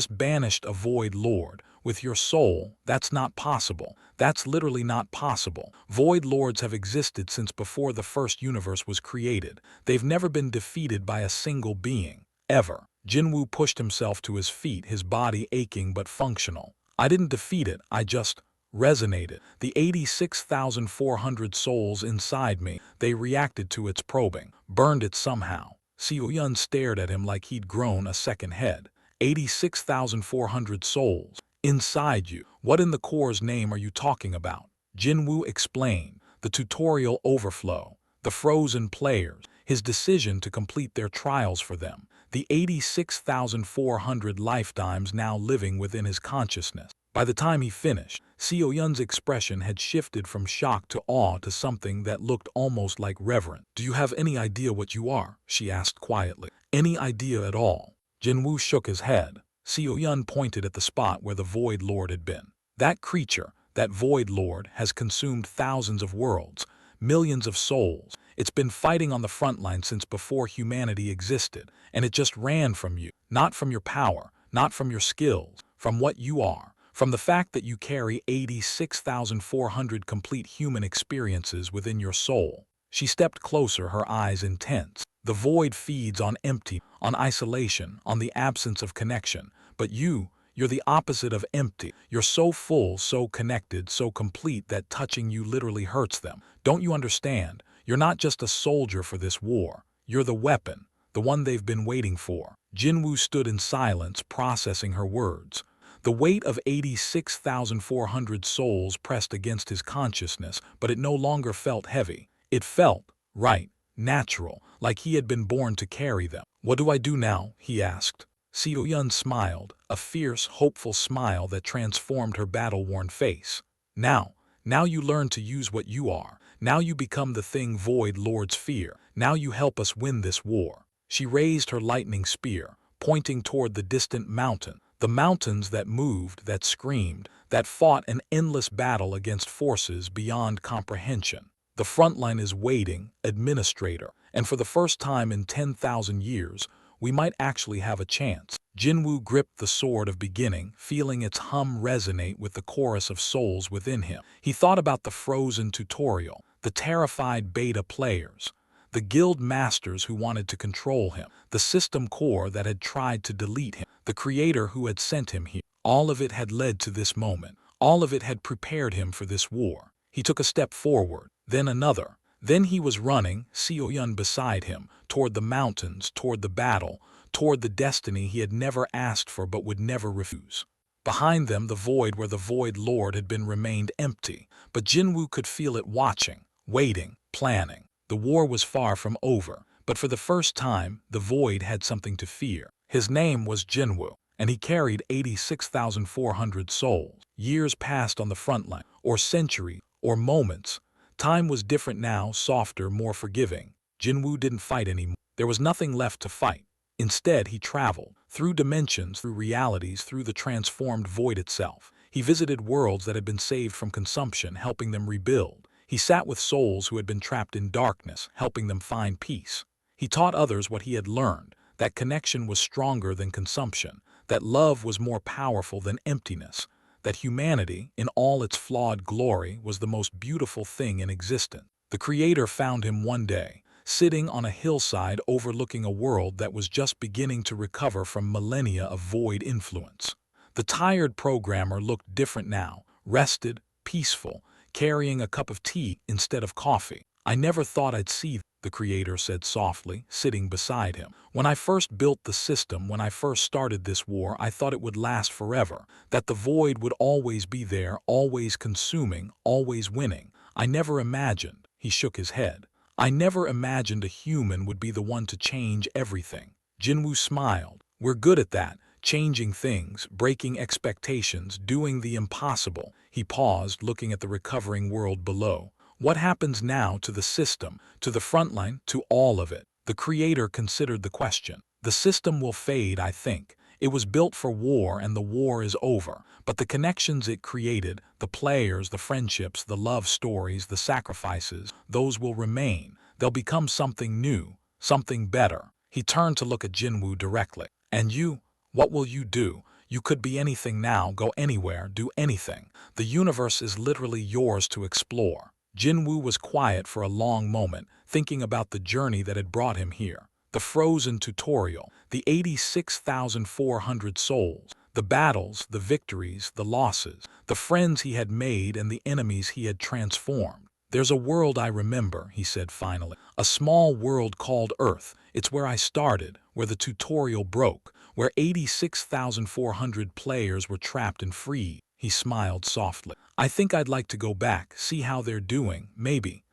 banished a Void Lord. With your soul, that's not possible. That's literally not possible. Void Lords have existed since before the first universe was created. They've never been defeated by a single being, ever. Jin-Woo pushed himself to his feet, his body aching but functional. I didn't defeat it, I just resonated. The 86,400 souls inside me, they reacted to its probing, burned it somehow. Seo-Yun stared at him like he'd grown a second head. 86,400 souls. Inside you. What in the core's name are you talking about? Jin-Woo explained. The tutorial overflow. The frozen players. His decision to complete their trials for them. The 86,400 lifetimes now living within his consciousness. By the time he finished, Seo-Yun's expression had shifted from shock to awe to something that looked almost like reverence. Do you have any idea what you are? She asked quietly. Any idea at all? Jin-Woo shook his head. Seo-Yun pointed at the spot where the Void Lord had been. That creature, that Void Lord, has consumed thousands of worlds, millions of souls. It's been fighting on the front line since before humanity existed, and it just ran from you. Not from your power, not from your skills, from what you are. From the fact that you carry 86,400 complete human experiences within your soul. She stepped closer, her eyes intense. The void feeds on empty, on isolation, on the absence of connection. But you're the opposite of empty. You're so full, so connected, so complete that touching you literally hurts them. Don't you understand? You're not just a soldier for this war. You're the weapon, the one they've been waiting for. Jin-Woo stood in silence, processing her words. The weight of 86,400 souls pressed against his consciousness, but it no longer felt heavy. It felt right, natural, like he had been born to carry them. What do I do now? He asked. Seo-Yun smiled, a fierce, hopeful smile that transformed her battle-worn face. Now you learn to use what you are. Now you become the thing Void Lords fear. Now you help us win this war. She raised her lightning spear, pointing toward the distant mountain. The mountains that moved, that screamed, that fought an endless battle against forces beyond comprehension. The front line is waiting, administrator, and for the first time in 10,000 years, we might actually have a chance. Jin-Woo gripped the sword of beginning, feeling its hum resonate with the chorus of souls within him. He thought about the frozen tutorial, the the terrified beta players, the guild masters who wanted to control him, the system core that had tried to delete him, the creator who had sent him here. All of it had led to this moment. All of it had prepared him for this war. He took a step forward, then another. Then he was running, Seo-yun beside him, toward the mountains, toward the battle, toward the destiny he had never asked for but would never refuse. Behind them, the void where the Void Lord had been remained empty, but Jin-Woo could feel it watching, waiting, planning. The war was far from over, but for the first time, the Void had something to fear. His name was Jin-Woo, and he carried 86,400 souls. Years passed on the front line, or centuries, or moments. Time was different now, softer, more forgiving. Jin-Woo didn't fight anymore. There was nothing left to fight. Instead, he traveled, through dimensions, through realities, through the transformed void itself. He visited worlds that had been saved from consumption, helping them rebuild. He sat with souls who had been trapped in darkness, helping them find peace. He taught others what he had learned, that connection was stronger than consumption, that love was more powerful than emptiness, that humanity, in all its flawed glory, was the most beautiful thing in existence. The Creator found him one day, sitting on a hillside overlooking a world that was just beginning to recover from millennia of void influence. The tired programmer looked different now, rested, peaceful, carrying a cup of tea instead of coffee. "I never thought I'd see," the Creator said softly, sitting beside him. "When I first built the system, when I first started this war, I thought it would last forever, that the void would always be there, always consuming, always winning. I never imagined," he shook his head, "I never imagined a human would be the one to change everything." Jin-Woo smiled. "We're good at that, changing things, breaking expectations, doing the impossible." He paused, looking at the recovering world below. "What happens now to the system, to the frontline, to all of it?" The Creator considered the question. "The system will fade, I think. It was built for war and the war is over. But the connections it created, the players, the friendships, the love stories, the sacrifices, those will remain. They'll become something new, something better." He turned to look at Jin-Woo directly. "And you? What will you do? You could be anything now, go anywhere, do anything. The universe is literally yours to explore." Jin-Woo was quiet for a long moment, thinking about the journey that had brought him here. The frozen tutorial, the 86,400 souls, the battles, the victories, the losses, the friends he had made and the enemies he had transformed. "There's a world I remember," he said finally. "A small world called Earth. It's where I started, where the tutorial broke, where 86,400 players were trapped and free." He smiled softly. "I think I'd like to go back, see how they're doing, maybe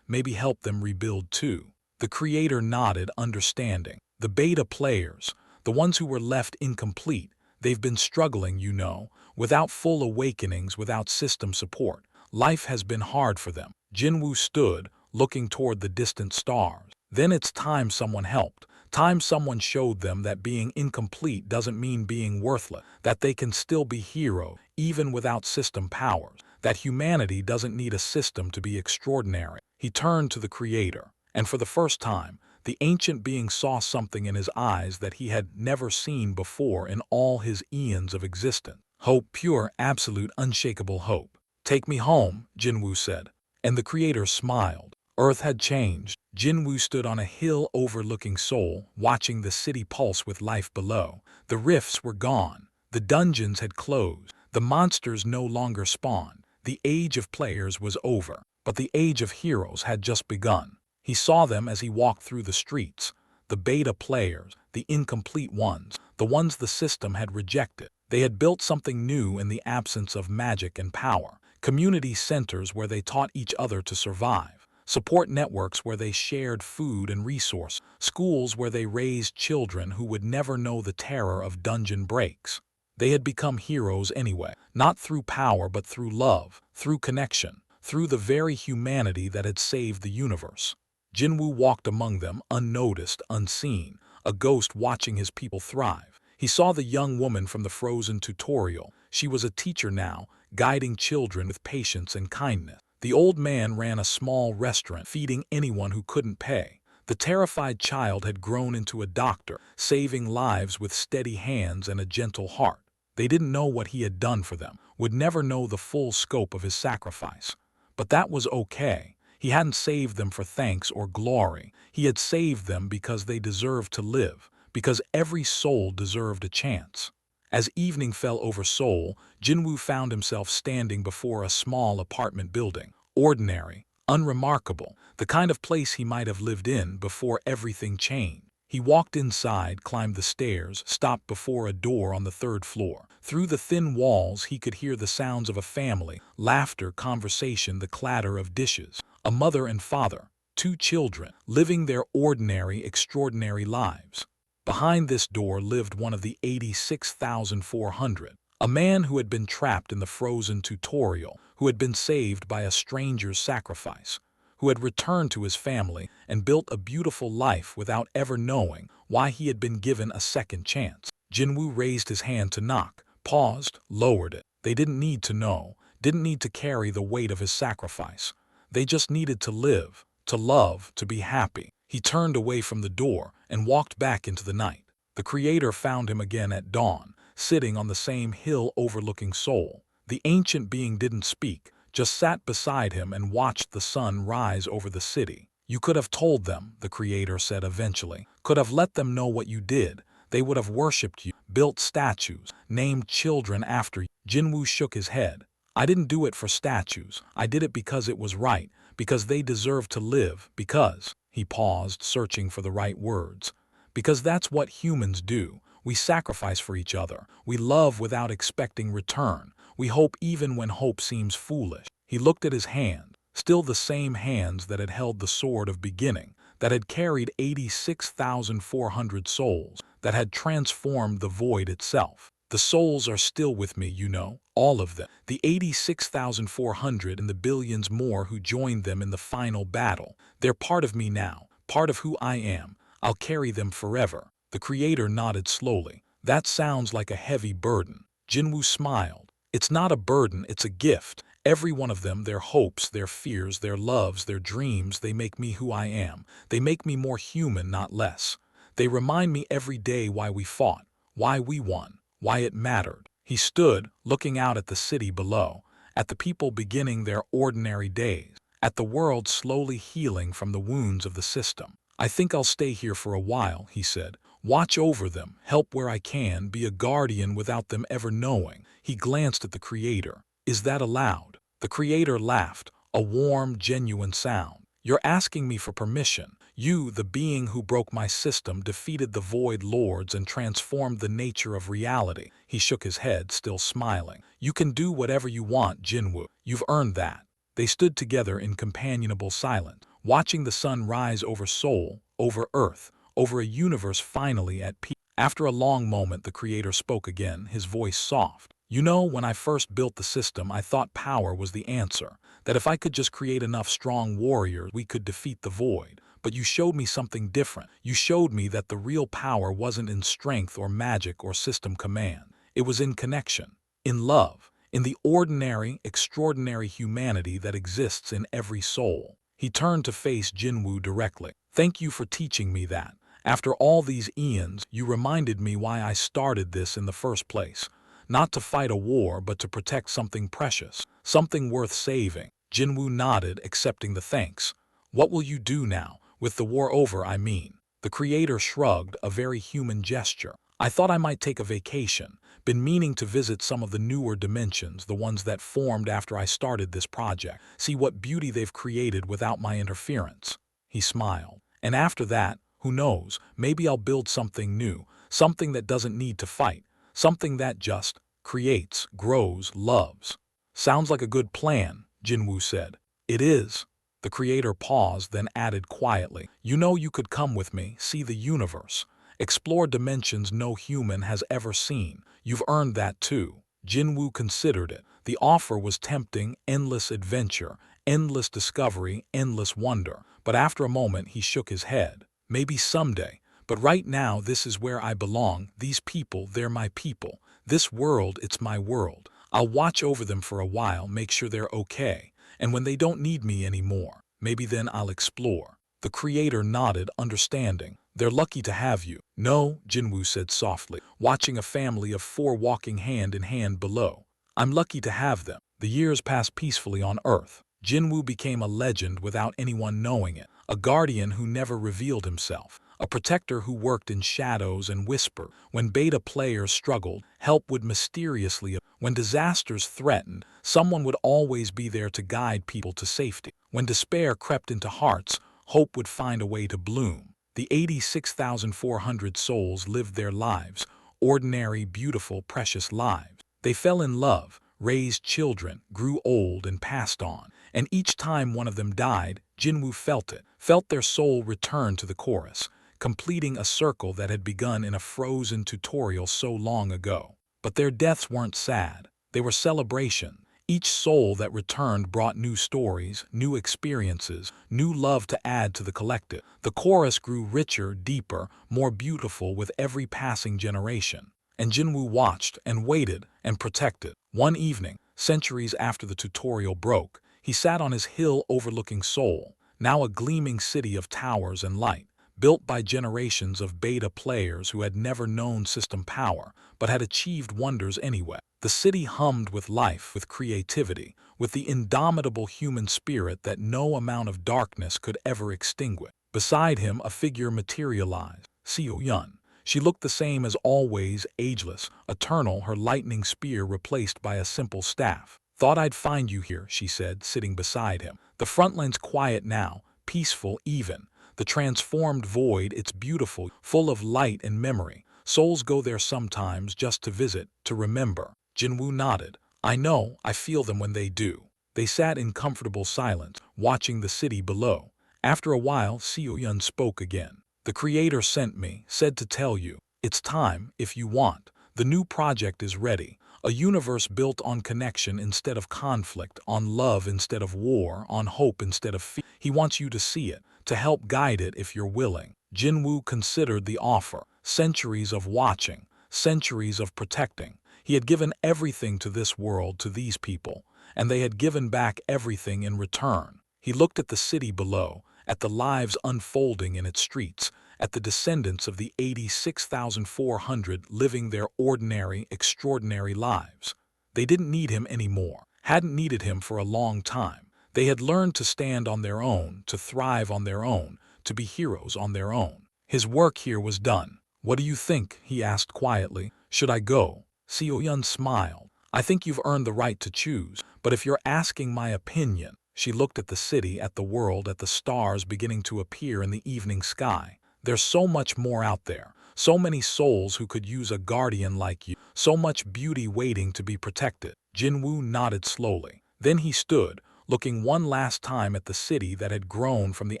help them rebuild too." The Creator nodded, understanding. "The beta players, the ones who were left incomplete, they've been struggling, you know, without full awakenings, without system support. Life has been hard for them." Jin-Woo stood, looking toward the distant stars. "Then it's time someone helped. Time someone showed them that being incomplete doesn't mean being worthless, that they can still be heroes, even without system powers, that humanity doesn't need a system to be extraordinary." He turned to the Creator, and for the first time, the ancient being saw something in his eyes that he had never seen before in all his eons of existence. Hope, pure, absolute, unshakable hope. "Take me home," Jin-Woo said. And the Creator smiled. Earth had changed. Jin-Woo stood on a hill overlooking Seoul, watching the city pulse with life below. The rifts were gone. The dungeons had closed. The monsters no longer spawned. The age of players was over. But the age of heroes had just begun. He saw them as he walked through the streets. The beta players, the incomplete ones, the ones the system had rejected. They had built something new in the absence of magic and power. Community centers where they taught each other to survive. Support networks where they shared food and resources. Schools where they raised children who would never know the terror of dungeon breaks. They had become heroes anyway, not through power but through love, through connection, through the very humanity that had saved the universe. Jin-Woo walked among them, unnoticed, unseen, a ghost watching his people thrive. He saw the young woman from the frozen tutorial. She was a teacher now, guiding children with patience and kindness. The old man ran a small restaurant, feeding anyone who couldn't pay. The terrified child had grown into a doctor, saving lives with steady hands and a gentle heart. They didn't know what he had done for them, would never know the full scope of his sacrifice. But that was okay. He hadn't saved them for thanks or glory. He had saved them because they deserved to live, because every soul deserved a chance. As evening fell over Seoul, Jin-Woo found himself standing before a small apartment building. Ordinary, unremarkable, the kind of place he might have lived in before everything changed. He walked inside, climbed the stairs, stopped before a door on the third floor. Through the thin walls he could hear the sounds of a family, laughter, conversation, the clatter of dishes. A mother and father, two children, living their ordinary, extraordinary lives. Behind this door lived one of the 86,400, a man who had been trapped in the frozen tutorial, who had been saved by a stranger's sacrifice, who had returned to his family and built a beautiful life without ever knowing why he had been given a second chance. Jin-Woo raised his hand to knock, paused, lowered it. They didn't need to know, didn't need to carry the weight of his sacrifice. They just needed to live, to love, to be happy. He turned away from the door and walked back into the night. The Creator found him again at dawn, sitting on the same hill overlooking Seoul. The ancient being didn't speak, just sat beside him and watched the sun rise over the city. You could have told them, the Creator said eventually, could have let them know what you did. They would have worshipped you, built statues, named children after you. Jin-Woo shook his head. I didn't do it for statues. I did it because it was right, because they deserve to live, because, he paused, searching for the right words, because that's what humans do. We sacrifice for each other. We love without expecting return. We hope even when hope seems foolish. He looked at his hand, still the same hands that had held the sword of beginning, that had carried 86,400 souls, that had transformed the void itself. The souls are still with me, you know, all of them. The 86,400 and the billions more who joined them in the final battle. They're part of me now, part of who I am. I'll carry them forever. The Creator nodded slowly. That sounds like a heavy burden. Jin-Woo smiled. It's not a burden, it's a gift. Every one of them, their hopes, their fears, their loves, their dreams, they make me who I am. They make me more human, not less. They remind me every day why we fought, why we won, why it mattered. He stood, looking out at the city below, at the people beginning their ordinary days, at the world slowly healing from the wounds of the system. I think I'll stay here for a while, he said. Watch over them, help where I can, be a guardian without them ever knowing. He glanced at the Creator. Is that allowed? The Creator laughed, a warm, genuine sound. You're asking me for permission. You, the being who broke my system, defeated the Void Lords and transformed the nature of reality. He shook his head, still smiling. You can do whatever you want, Jin-Woo. You've earned that. They stood together in companionable silence, watching the sun rise over Seoul, over Earth, over a universe finally at peace. After a long moment, the Creator spoke again, his voice soft. You know, when I first built the system, I thought power was the answer, that if I could just create enough strong warriors, we could defeat the Void. But you showed me something different. You showed me that the real power wasn't in strength or magic or system command. It was in connection, in love, in the ordinary, extraordinary humanity that exists in every soul. He turned to face Jin-Woo directly. Thank you for teaching me that. After all these eons, you reminded me why I started this in the first place. Not to fight a war, but to protect something precious, something worth saving. Jin-Woo nodded, accepting the thanks. What will you do now? With the war over, I mean. The Creator shrugged, a very human gesture. I thought I might take a vacation. Been meaning to visit some of the newer dimensions, the ones that formed after I started this project. See what beauty they've created without my interference. He smiled. And after that, who knows, maybe I'll build something new, something that doesn't need to fight, something that just creates, grows, loves. Sounds like a good plan, Jin-Woo said. It is. The Creator paused, then added quietly, you know, you could come with me, see the universe, explore dimensions no human has ever seen. You've earned that too. Jin-Woo considered it. The offer was tempting, endless adventure, endless discovery, endless wonder. But after a moment he shook his head. Maybe someday. But right now this is where I belong. These people, they're my people. This world, it's my world. I'll watch over them for a while, make sure they're okay. And when they don't need me anymore, maybe then I'll explore. The Creator nodded, understanding. They're lucky to have you. No, Jin-Woo said softly, watching a family of 4 walking hand in hand below. I'm lucky to have them. The years passed peacefully on Earth. Jin-Woo became a legend without anyone knowing it, a guardian who never revealed himself, a protector who worked in shadows and whispered. When beta players struggled, help would mysteriously appear. When disasters threatened, someone would always be there to guide people to safety. When despair crept into hearts, hope would find a way to bloom. The 86,400 souls lived their lives, ordinary, beautiful, precious lives. They fell in love, raised children, grew old, and passed on. And each time one of them died, Jin-Woo felt it, felt their soul return to the chorus, completing a circle that had begun in a frozen tutorial so long ago. But their deaths weren't sad. They were celebration. Each soul that returned brought new stories, new experiences, new love to add to the collective. The chorus grew richer, deeper, more beautiful with every passing generation. And Jin-Woo watched and waited and protected. One evening, centuries after the tutorial broke, he sat on his hill overlooking Seoul, now a gleaming city of towers and light, built by generations of beta players who had never known system power, but had achieved wonders anyway. The city hummed with life, with creativity, with the indomitable human spirit that no amount of darkness could ever extinguish. Beside him, a figure materialized, Seo-yun. She looked the same as always, ageless, eternal, her lightning spear replaced by a simple staff. "Thought I'd find you here," she said, sitting beside him. The front line's quiet now, peaceful even. The transformed void, it's beautiful, full of light and memory. Souls go there sometimes just to visit, to remember. Jin-Woo nodded. "I know, I feel them when they do." They sat in comfortable silence, watching the city below. After a while, Seo-yun spoke again. "The creator sent me, said to tell you. It's time, if you want. The new project is ready. A universe built on connection instead of conflict, on love instead of war, on hope instead of fear. He wants you to see it, to help guide it if you're willing." Jin-Woo considered the offer. Centuries of watching, centuries of protecting. He had given everything to this world, to these people, and they had given back everything in return. He looked at the city below, at the lives unfolding in its streets, at the descendants of the 86,400 living their ordinary, extraordinary lives. They didn't need him anymore, hadn't needed him for a long time. They had learned to stand on their own, to thrive on their own, to be heroes on their own. His work here was done. "What do you think?" he asked quietly. "Should I go?" Seo-yun smiled. "I think you've earned the right to choose, but if you're asking my opinion..." She looked at the city, at the world, at the stars beginning to appear in the evening sky. "There's so much more out there, so many souls who could use a guardian like you, so much beauty waiting to be protected." Jin-Woo nodded slowly. Then he stood, looking one last time at the city that had grown from the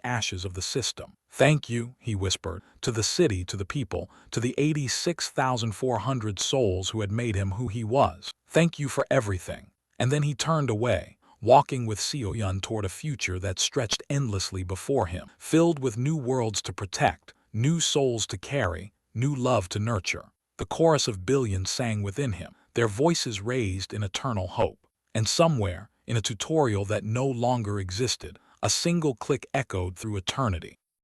ashes of the system. "Thank you," he whispered, "to the city, to the people, to the 86,400 souls who had made him who he was. Thank you for everything." And then he turned away, walking with Seo-yun toward a future that stretched endlessly before him, filled with new worlds to protect, new souls to carry, new love to nurture. The chorus of billions sang within him, their voices raised in eternal hope. And somewhere, in a tutorial that no longer existed, a single click echoed through eternity.